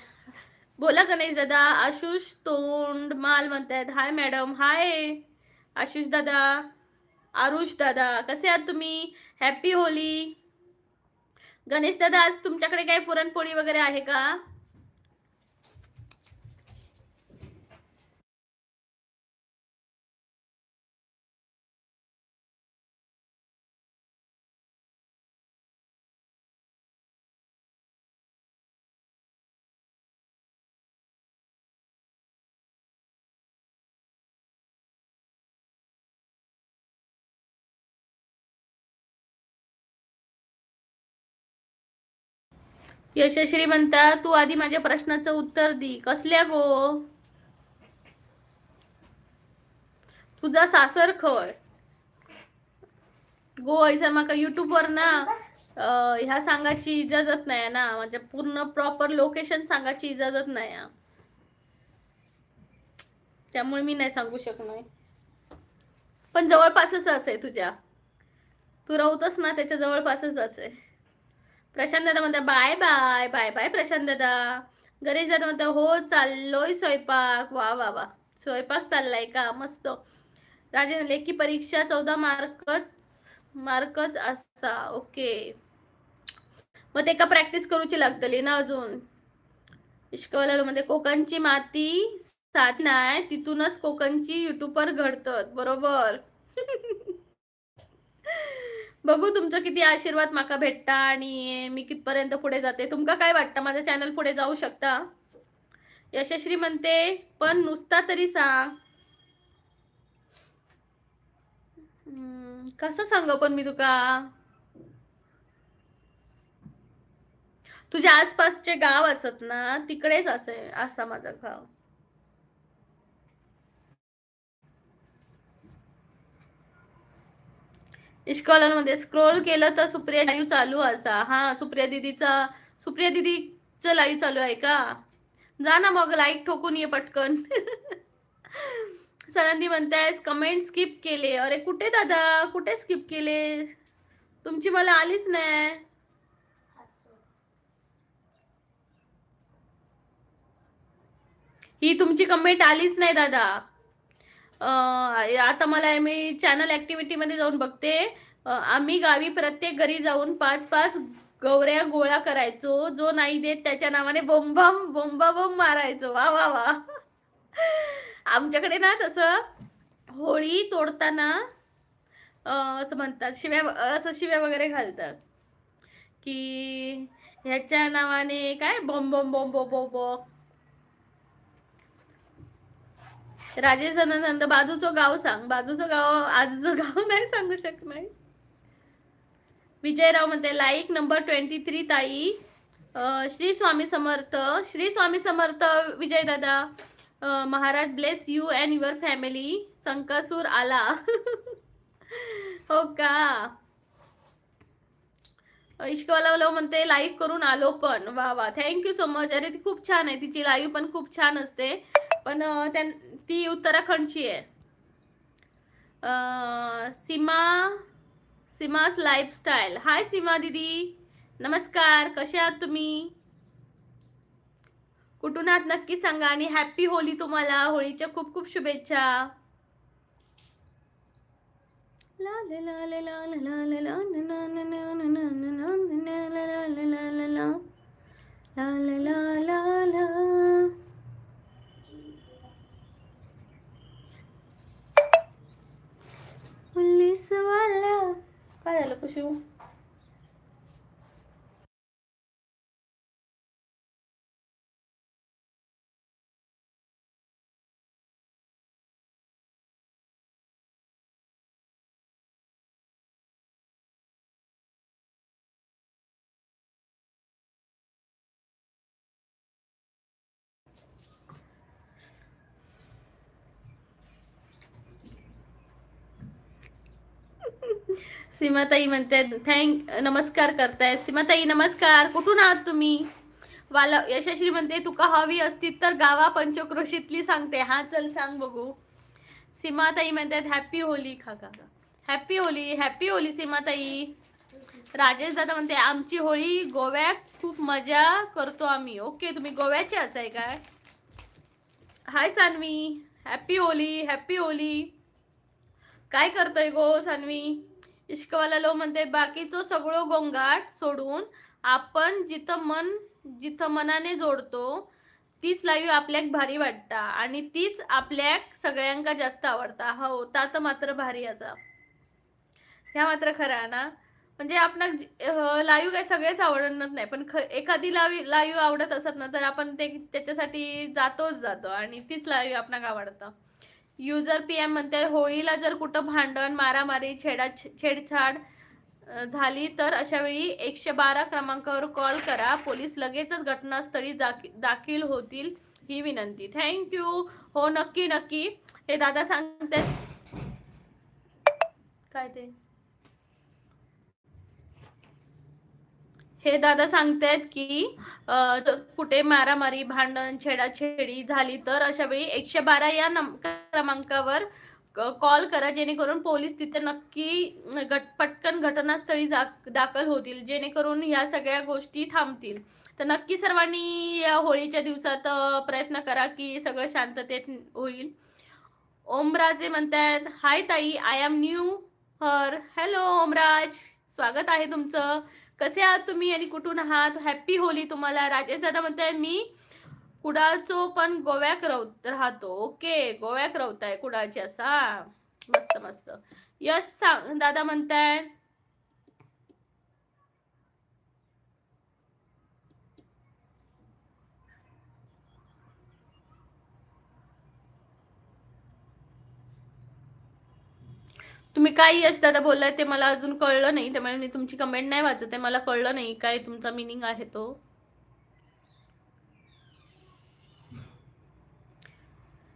बोला गणेश दादा. आशुष तोंडमाल म्हणतायत हाय मॅडम. हाय आशुष दादा. आरुष दादा कसे आहात तुम्ही. Happy Holy. गणेश दादा आज तुमच्याकडे काही पुरणपोळी वगैरे आहे का. यशश्री म्हणता तू आधी माझ्या प्रश्नाचं उत्तर दी. कसल्या गो. तुझा सासर खय गो. ऐसा माका युट्यूब वर ना ह्या सांगायची इजाजत नाही ना. म्हणजे पूर्ण प्रॉपर लोकेशन सांगायची इजाजत नाही. त्यामुळे मी नाही सांगू शकणार. पण जवळपासच असे तुझ्या, तू राहतच ना त्याच्या जवळपासच असे. प्रशांत दादा म्हणता bye bye bye bye Prashant दादा. गणेश दादा म्हणता हो चाललोय स्वयंपाक. वा वा वा, स्वयंपाक चाललाय का, मस्त. राजे लेखी परीक्षा 14 मार्कच असा, ओके. मग ते का प्रॅक्टिस करूची लागतली ना अजून. इश्कवाला मध्ये कोकणची माती साथ नाही, तिथूनच कोकणची युट्यूबर घडतात, बरोबर. बघू तुमचं किती आशीर्वाद माका भेटता आणि मी कितपर्यंत पुढे जाते. तुमका काय वाटतं माझं चॅनल पुढे जाऊ शकता? यशश्री म्हणते पण नुसता तरी सांग. कसं सांग पण मी तुका, तुझ्या आसपासचे गाव असत ना तिकडेच असे असा माझा गाव. इश्कॉलर मध्ये स्क्रोल केलं तर सुप्रिया लाईव्ह चालू असा. हा सुप्रिया दीदीचं लाईव्ह चालू आहे का? जा ना मग लाईक ठोकून ये पटकन. सनंदी म्हणतायस कमेंट स्किप केले. अरे कुठे दादा, कुठे स्किप केले? तुमची मला आलीच नाही. ही तुमची कमेंट आलीच नाही दादा. आता मला मी चॅनल ऍक्टिव्हिटी मध्ये जाऊन बघते. आम्ही गावी प्रत्येक घरी जाऊन 5-5 गौऱ्या गोळा करायचो. जो नाही देत त्याच्या नावाने बोंबा मारायचो. वा वा वा. आमच्याकडे ना तसं होळी तोडताना असं म्हणतात, शिव्या वगैरे घालतात की ह्याच्या नावाने काय बोंब. राजेश आनंद बाजूचं गाव सांग. बाजूचं गाव आजचं गाव नाही सांगू शकणार. विजयराव म्हणते लाईक नंबर 23 ताई. श्री स्वामी समर्थ. श्री स्वामी समर्थ विजय दादा. Maharaj bless you and your family. Sankasur आला. हो का. इश्कवाला म्हणते लाईक करून आलो पण. वा वा, थँक्यू सो मच. अरे ती खूप छान आहे, तिची लाईव्ह पण खूप छान असते. पण ती उत्तराखंडची आहे. सीमास लाईफस्टाईल. हाय सीमा दीदी, नमस्कार. कसे आहात तुम्ही? कुठून आहात नक्की सांगा आणि हॅपी होली तुम्हाला. होळीच्या खूप खूप शुभेच्छा. काय झालं कुशू? सीमाताई म्हणते नमस्कार करताय. सीमाताई नमस्कार. कुठून आहात तुम्ही? वाला यशश्री म्हणते तुका हवी असती तर गावा पंचक्रोशीतली सांगते. हा चल सांग बघू. सीमाताई म्हणतात हॅपी होली. खा हॅपी होली सीमाताई. राजेश दादा म्हणते आमची होळी गोव्यात खूप मजा करतो आम्ही. ओके, तुम्ही गोव्याचे असाय काय? हाय सान्वी, हॅपी होली. काय करतोय गो सान्वी? इश्कवाला लो म्हणते बाकीचं सगळं गोंगाट सोडून आपण जिथं मनाने जोडतो तीच लाईव्ह आपल्याक भारी वाटता आणि तीच आपल्याक सगळ्यांका जास्त आवडता. हो ता मात्र भारी असा. ह्या मात्र खरा ना. म्हणजे आपण लाईव्ह काय सगळेच आवडत नाही, पण एखादी लाईव्ह आवडत असत ना तर आपण त्याच्यासाठी जातो आणि तीच लाईव्ह आपणाक आवडतं. युजर PM म्हणते होळीला जर कुठं भांडण मारामारी छेडछाड झाली तर अशा वेळी 112 क्रमांकावर कॉल करा. पोलीस लगेचच घटनास्थळी दाखल होतील ही विनंती. थँक्यू. हो नक्की. हे दादा सांगतात काय ते, हे दादा सांगतायत की कुठे मारामारी भांडण छेडाछेडी झाली तर अशा वेळी 112 या क्रमांकावर कॉल करा, जेणेकरून पोलीस तिथे नक्की पटकन घटनास्थळी दाखल होतील, जेणेकरून ह्या सगळ्या गोष्टी थांबतील. तर नक्की सर्वांनी या होळीच्या दिवसात प्रयत्न करा की सगळं शांततेत होईल. ओमराजे म्हणतात, हाय ताई, I am new here. Hello Omraj, स्वागत आहे तुमचं. कसे आहात तुम्ही आणि कुठून आहात? हॅपी होली तुम्हाला. राजेश दादा म्हणताय, मी कुडाळचो पण गोव्याक राहतो. ओके, गोव्याक राहताय कुडाळचे असा. मस्त मस्त. यश सांग दादा म्हणताय, तुम्ही काय यश दादा बोललाय ते मला अजून कळलं नाही, त्यामुळे मी तुमची कमेंट नाही वाचत आहे. मला कळलं नाही काय तुमचा मिनिंग आहे तो.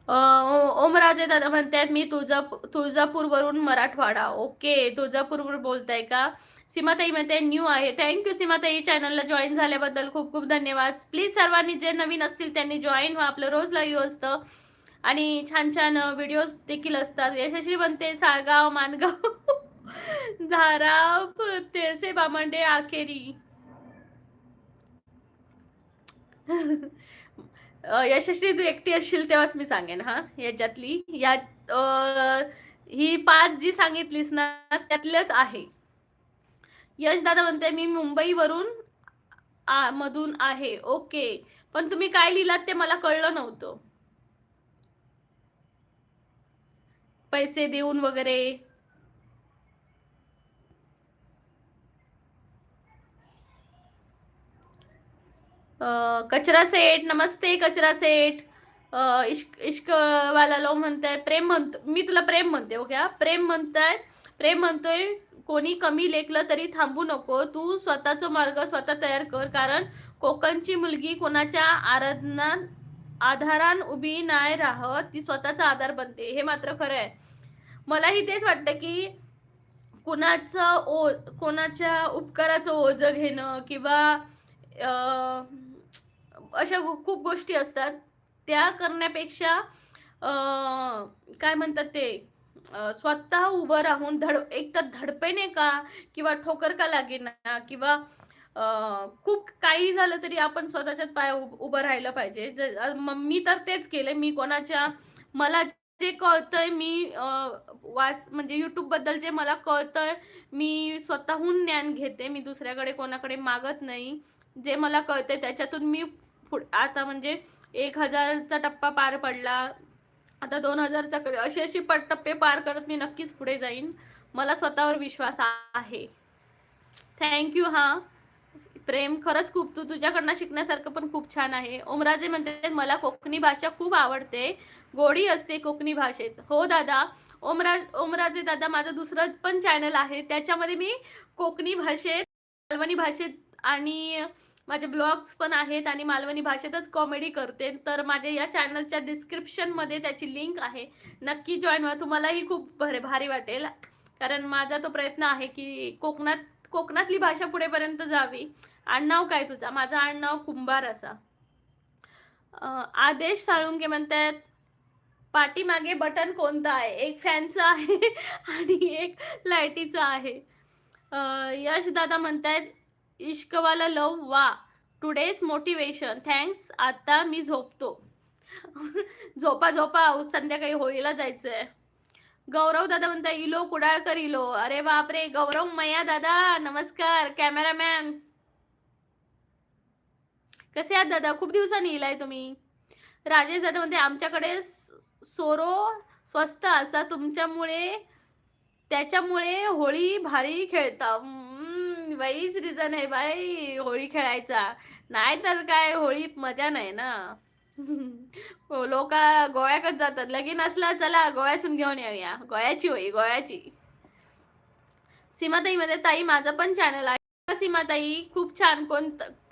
ओमराजे दादा म्हणतात, मी तुळजापूरवरून मराठवाडा. ओके, तुळजापूरवरून बोलताय का? सीमाताई म्हणते न्यू आहे. थँक्यू सीमाताई, चॅनलला जॉईन झाल्याबद्दल खूप खूप धन्यवाद. प्लीज सर्वांनी जे नवीन असतील त्यांनी जॉईन व्हा. आपलं रोज लाईव्ह असतं आणि छान छान व्हिडिओज देखील असतात. यशस्वी म्हणते साळगाव, मानगाव, झाराप, तेसे बामंडे आखेरी. यशस्वी तू एकटी असशील तेव्हाच मी सांगेन हा याच्यातली. यात ही 5 जी सांगितलीस ना त्यातलेच आहे. यश दादा म्हणते मी मुंबईवरून मधून आहे. ओके, पण तुम्ही काय लिहिलात ते मला कळलं नव्हतं. पैसे देऊन वगैरे. कचरा सेठ, नमस्ते कचरा सेठ. इश्क वाला लो म्हणताय, प्रेम म्हणतो मी तुला प्रेम म्हणते. ओके, प्रेम म्हणताय, प्रेम म्हणतोय कोणी कमी लेखलं तरी थांबू नको, तू स्वतःचा मार्ग स्वतः तयार कर, कारण कोकणची मुलगी कोणाच्या आधारान उभी नाही राहत, ती स्वतःचा आधार बनते. हे मात्र खरं आहे. मलाही तेच वाटतं की कोणाच्या उपकाराचं ओझं घेणं किंवा अशा खूप गोष्टी असतात, त्या करण्यापेक्षा काय म्हणतात ते, स्वतः उभं राहून एक तर धडपेने का किंवा ठोकर का लागेना किंवा खूप काही झालं तरी आपण स्वतःच्याच पाया उभं राहिलं पाहिजे. मी तर तेच केलं. मी कोणाच्या, मला जे कळतंय मी म्हणजे YouTube बद्दल जे मला कळतंय मी स्वतःहून ज्ञान घेते. मी दुसऱ्याकडे कोणाकडे मागत नाही. जे मला कळतंय त्याच्यातून मी आता म्हणजे 1000चा टप्पा पार पडला, आता 2000चा अशी टप्पे पार करत मी नक्कीच पुढे जाईन. मला स्वतःवर विश्वास आहे. थँक्यू. हा प्रेम, खरंच खूप तुझ्याकडनं शिकण्यासारखं पण खूप छान आहे. ओमराजे म्हणते मला कोकणी भाषा खूप आवडते, गोडी असते कोकणी भाषेत. हो दादा, ओमराजे दादा, माझं दुसरं पण चॅनल आहे, त्याच्यामध्ये मी कोकणी भाषेत, मालवणी भाषेत आणि माझे ब्लॉग्स पण आहेत आणि मालवणी भाषेतच कॉमेडी करते. तर माझ्या या चॅनलच्या डिस्क्रिप्शनमध्ये त्याची लिंक आहे, नक्की जॉईन व्हा. तुम्हालाही खूप भारी वाटेल, कारण माझा तो प्रयत्न आहे की कोकणातली भाषा पुढेपर्यंत जावी. आडनाव काय तुझा? माझं आडनाव कुंभार असा. आदेश साळुंके म्हणतात पाठीमागे बटन कोणतं आहे? एक फॅनचं आहे आणि एक लाईटीचं आहे. यश दादा म्हणतायत इश्कवाला लव, वा टुडेज मोटिवेशन, थँक्स. आता मी झोपतो. झोपा संध्याकाळी होळीला जायचंय. गौरव दादा म्हणताय इलो कुडाळकर इलो. अरे बापरे, गौरव मया दादा नमस्कार. कॅमेरामॅन कसे आहात दादा? खूप दिवसांनी इलाय तुम्ही. राजेश दादा म्हणते आमच्याकडे सोरो स्वस्त असा, त्याच्यामुळे होळी भारी खेळता. वाईच रिझन आहे बाई होळी खेळायचा, नाही तर काय होळीत मजा नाही ना. लोक गोव्याकच जातात. लगीन असला चला गोव्यासून घेऊन येऊया. गोव्याची होळी, गोव्याची. सीमाताई मध्ये ताई माझं पण चॅनल आहे. सीमाताई खूप छान.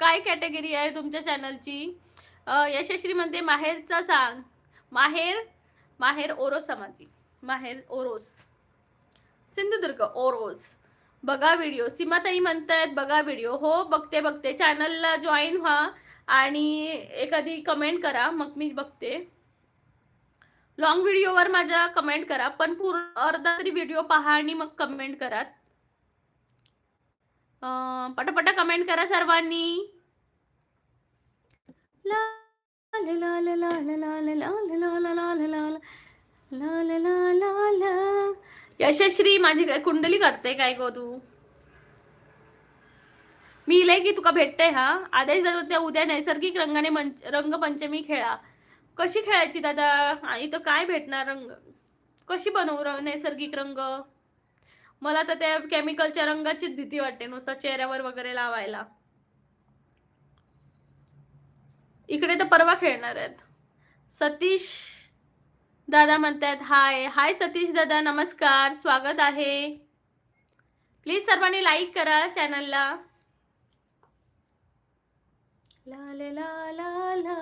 काय कॅटेगरी आहे तुमच्या चॅनलची? यशस्वी म्हणते माहेरचा सांग. माहेर ओरोस समाजी, माहेर ओरोस, सिंधुदुर्ग ओरोस. बघा व्हिडिओ. सीमाताई म्हणतायत बघा व्हिडिओ. हो बघते. चॅनलला जॉईन व्हा आणि एखादी कमेंट करा, मग मी बघते. लॉंग व्हिडिओवर माझ्या कमेंट करा, पण पूर्ण अर्धा तरी व्हिडिओ पहा आणि मग कमेंट करा. पटापटा कमेंट करा सर्वांनी. ला ला ला ला ला ला ला ला ला ला ला ला ला ला ला ला ला ला. यशश्री माझी कुंडली करते काय गो तू? मी इले की तुका भेटते. हा आदेश दादा उद्या नैसर्गिक रंगाने रंगपंचमी खेळा. कशी खेळायची दादा? आणि तो काय भेटणार रंग? कशी बनवू नैसर्गिक रंग? मला तर त्या केमिकलच्या रंगाचीच भीती वाटते नुसता चेहऱ्यावर वगैरे लावायला. इकडे तर परवा खेळणार आहेत. सतीश दादा म्हणतात हाय. हाय सतीश दादा, नमस्कार, स्वागत आहे. प्लीज सर्वांनी लाईक करा चॅनलला. ला ला ला ला.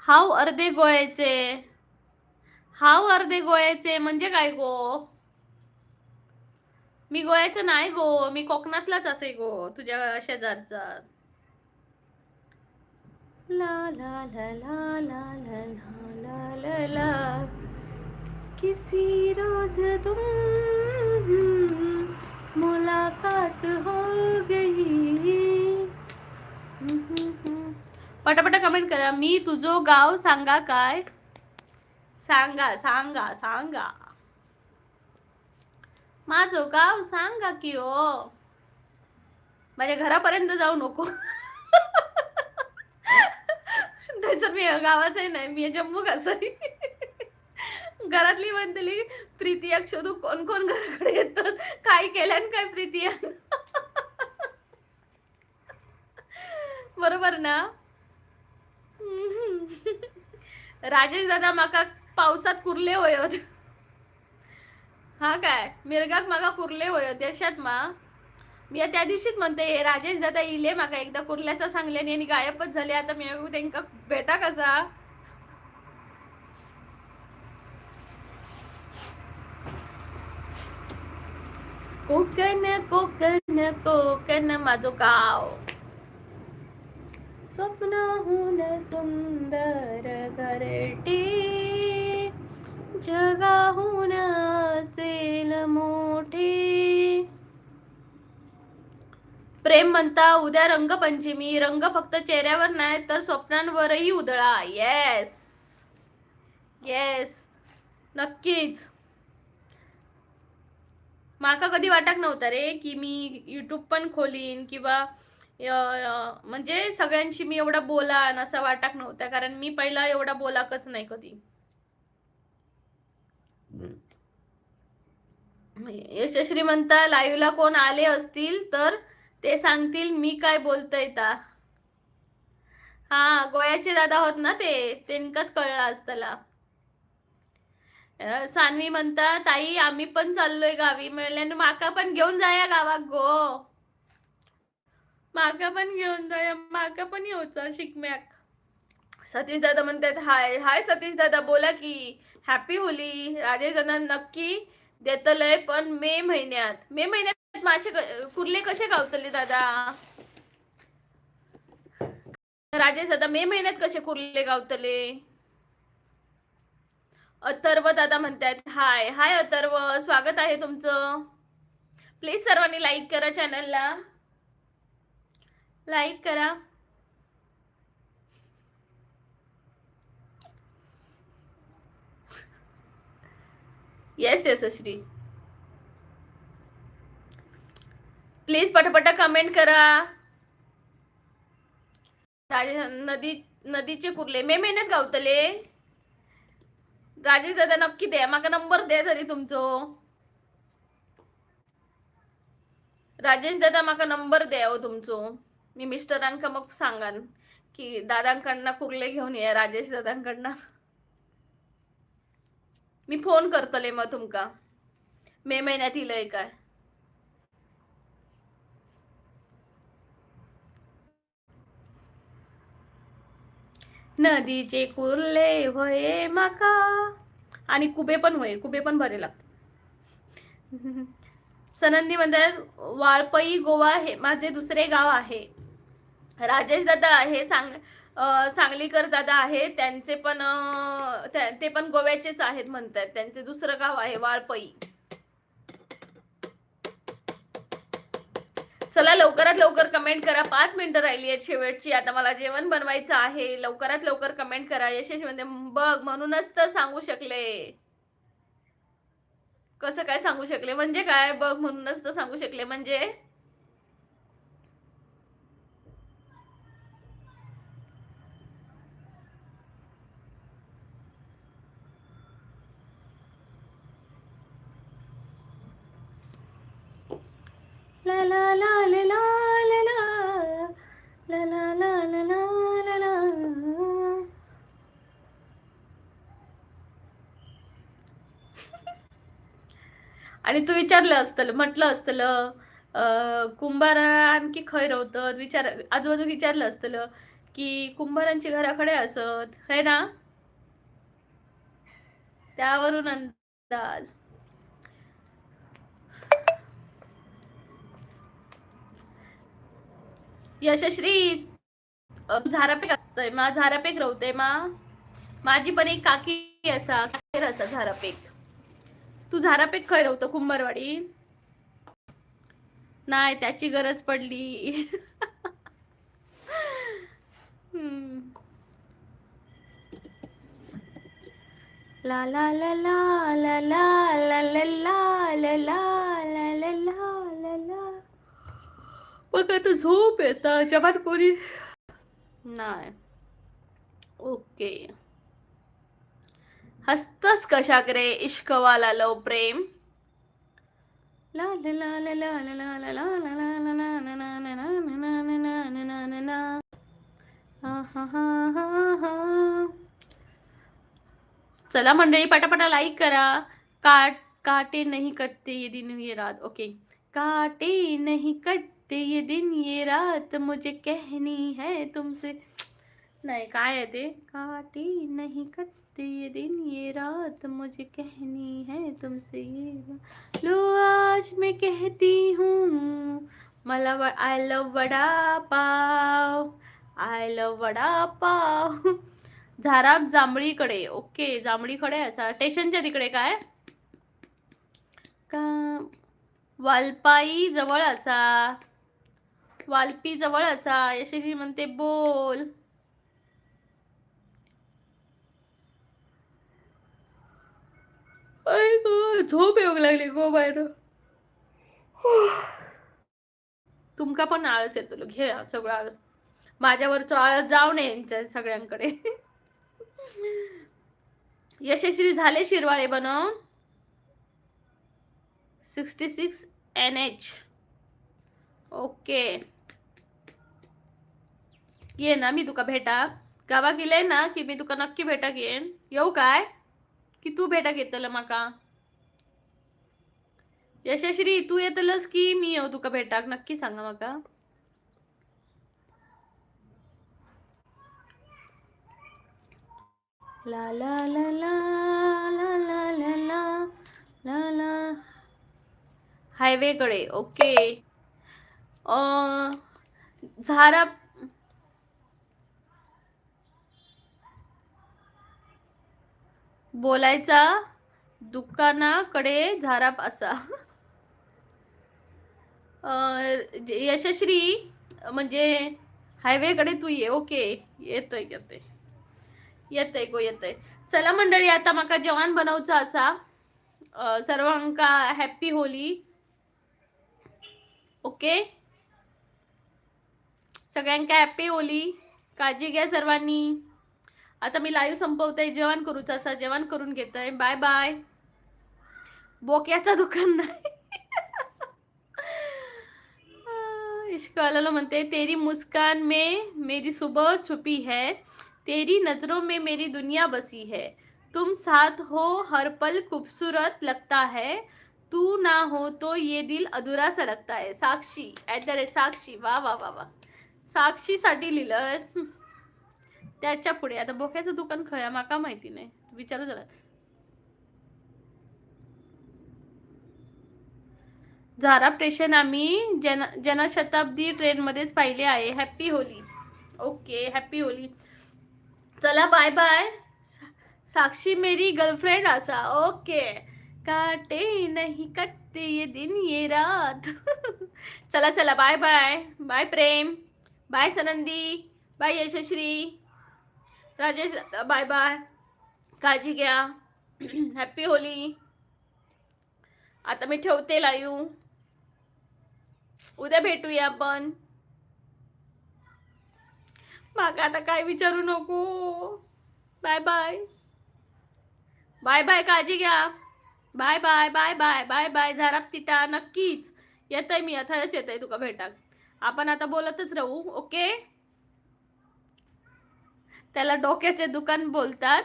हाव अर्धे गोळ्याचे. हाव अर्धे गोळ्याचे म्हणजे काय गो? मी गोव्याचं नाही गो, मी कोकणातलाच असे गो, तुझ्या शेजारचा. ला ला ला ला ला ला ला ला ला. किसी रोज तुम मुलाकात हो गई. पटापटा कमेंट करा. मी तुझं गाव सांगा काय? सांगा सांगा सांगा. माझं गाव सांगा की हो. माझ्या घरापर्यंत जाऊ नको. तसं मी गावाचं नाही, मी जम्मू काश्मीर. घरातली म्हणतली प्रीतिया शोधू कोण कोण घराकडे येतात, काय केल्यान काय प्रीतिया. बरोबर ना? राजेश दादा माका पावसात कुर्ले होत. हा काय मिरगाक मागा कुर्ले होत यशात मा. मी त्या दिवशीच म्हणते हे राजेश दादा इले माका एकदा कुर्ल्याचं सांगले आणि गायबच झाले. आता मी त्यांका भेटा कसा? कोकण कोकण कोकण माझं गाव. स्वप्नहून सुंदर घरटे जगाहून असेल मोठे. प्रेम म्हणता उद्या रंगपंचमी. रंग फक्त चेहऱ्यावर नाही तर स्वप्नांवरही उधळा. येस येस नक्कीच. माका कधी वाटत नव्हतं रे की मी युट्यूब पण खोलीन किंवा म्हणजे सगळ्यांशी मी एवढा बोलान असं वाटत नव्हतं, कारण मी पहिला एवढा बोलाकच नाही कधी. यशश्री म्हणता लाईव्हला कोण आले असतील तर ते सांगतील मी काय बोलतोय ता. हा गोव्याचे दादा होत ना ते, त्यांकाच कळलं असतला. सानवी म्हणता ताई आम्ही पण चाललोय गावी. म्हणल्याने माका पण घेऊन जाया गावात गो. माका पण घेऊन जाया, माका पण येऊचा शिकम्याक. सतीश दादा म्हणतात हाय. हाय सतीश दादा, बोला की. Happy Holy. राजेश दादा नक्की देतलय, पण मे महिन्यात मासे कुर्ले कसे गावतले दादा? राजेश दादा मे महिन्यात कसे कुर्ले गावतले? अथर्व दादा म्हणतात हाय. हाय अथर्व, स्वागत आहे तुमचं. प्लीज सर्वांनी लाईक करा चॅनलला. लाईक करा. Yes yes Shri. प्लीज पटापटा कमेंट करा. नदीचे कुर्ले मे महिन्यात गावतले. राजेश दादा नक्की द्या माका नंबर द्या तरी तुमचो. राजेश दादा माका नंबर द्या हो तुमचो. मी मिस्टरांका मग सांगान की दादांकडनं कुर्ले घेऊन या राजेश दादांकडनं. मी फोन करतले मग तुमका मे महिन्यात इलय काय. नदीचे कुर्ले होय माका. आणि कुबे पण होय, कुबे पण भरे लागते. सनंदी म्हणतात वाळपई गोवा हे माझे दुसरे गाव आहे. राजेश दादा हे सांगलीकर दादा आहे, त्यांचे पण ते पण गोव्याचेच आहेत म्हणतात, त्यांचे दुसरं गाव आहे वाळपई. चला लवकरात लवकर कमेंट करा, 5 मिनिटं राहिली आहेत शेवटची. आता मला जेवण बनवायचं आहे, लवकरात लवकर कमेंट करा. यशस्वी म्हणजे बघ म्हणूनच तर सांगू शकले. कसं काय सांगू शकले म्हणजे काय? बघ म्हणूनच तर सांगू शकले म्हणजे ला ला ला ला ला ला ला ला ला ला ला ला ला. आणि तू विचारलं असतं, म्हटलं असतं कुंभार आणखी खय रवतत, आजूबाजू विचारलं असतं की कुंभारांची घराकडे असत है ना, त्यावरून अंदाज. यशश्री झारापेक असतंय मा, झारापेक रवते मा. माझी पण एक काकी असा झारापेक. तू झारापेक खय रवतो कुंभारवाडी? नाही त्याची गरज पडली. ला ला ला ला ला ला ला ला ला ला ला ला ला ला. मग आता झोप येतं जवान कोणी नाही. ओके, हसतस कशा करे इश्कवाला लव प्रेम. ला ला ला ला ला ला ला ला ला ला ला ला ला. चला मंडळी पटापटा लाईक करा. काटे नहीं कटते ये दिन ये रात. ओके, काटे नहीं कटते ये दिन ये रात मुझे कहनी है तुमसे. नाही काय आहे ते, काटे नहीं कटते ये दिन ये रात मुझे कहनी है तुमसे ये लो आज मैं कहती हूँ मला I love vada pav, I love vada pav. Zarap जांभळीकडे. Okay, जांभळीकडे असा स्टेशनच्या तिकडे काय का, वालपाई जवळ असा, वालपी जवळ असा. यशस्वी म्हणते बोल. झोप येऊ लागली गो बाहेर. तुमका पण आळस येतो, घे सगळं आळस, माझ्यावरचं आळस जाऊ नये यांच्या सगळ्यांकडे. यशस्वी झाले शिरवाळे बनव 66 NH. ओके, ये ना मी तुका भेटा गावा गेले ना की मी तुका नक्की भेटा घेईन. येऊ काय की तू भेटा घेतलं माका? यशश्री तू येतलस की मी येऊ तुका भेटाक? नक्की सांगा माका. ला ला ला ला ला ला ला ला ला ला. हायवेकडे. ओके, झारा बोलायचा दुकानाकडे झाराप असा. यशश्री म्हणजे हायवेकडे तू ये. ओके, येतय येतय येतय गो येतय. चला मंडळी आता माका जेवण बनवचं असा. सर्वांका हॅपी होली. ओके, सगळ्यांका हॅपी होली. काळजी घ्या सर्वांनी. आता मी लाईव्ह संपवते, जेवण करूच असं जेवण करून घेतोय. Bye bye. बोक्याचं दुकान नाही. इश्कवाला म्हणते तेरी मुस्कान में मेरी सुबह छुपी है, तेरी नजरों में मेरी दुनिया बसी है, तुम साथ हो हर पल खूबसूरत लगता है, तू ना हो तो ये दिल अधुरा सा लगता है. साक्षी साक्षी. वा वा वा वा, साक्षी साठी लिहिलं. त्याच्या पुढे आता बोक्याचं दुकान खया माका माहिती नाही, विचारू जरा. झाराप स्टेशन आम्ही जनशताब्दी ट्रेन मध्येच पाहिले आहे. Happy Holi. Okay happy Holi. चला बाय बाय. साक्षी मेरी गर्लफ्रेंड असा. ओके. काटे नहीं कटते ये दिन ये रात. चला चला bye bye. Bye Prem. Bye Sanandi. Bye Yashashri. Rajesh bye bye. काळजी घ्या. हॅपी होली. आता मी ठेवते लाईव्ह. उद्या भेटूया आपण. मागा आता काय विचारू नको. Bye bye. Bye bye. काळजी घ्या. Bye bye bye bye bye bye. Zarap Tita नक्कीच येतय मी. अथाच येतय तुका भेटाक. आपण आता बोलतच राहू. ओके. त्याला डोक्याचे दुकान बोलतात.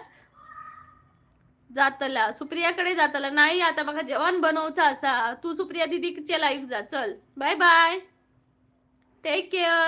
जातला सुप्रियाकडे जातला नाही. आता बघा जेवण बनवचा असा. तू सुप्रिया दीदीच्या लाईव्ह जा. चल बाय बाय. Take care.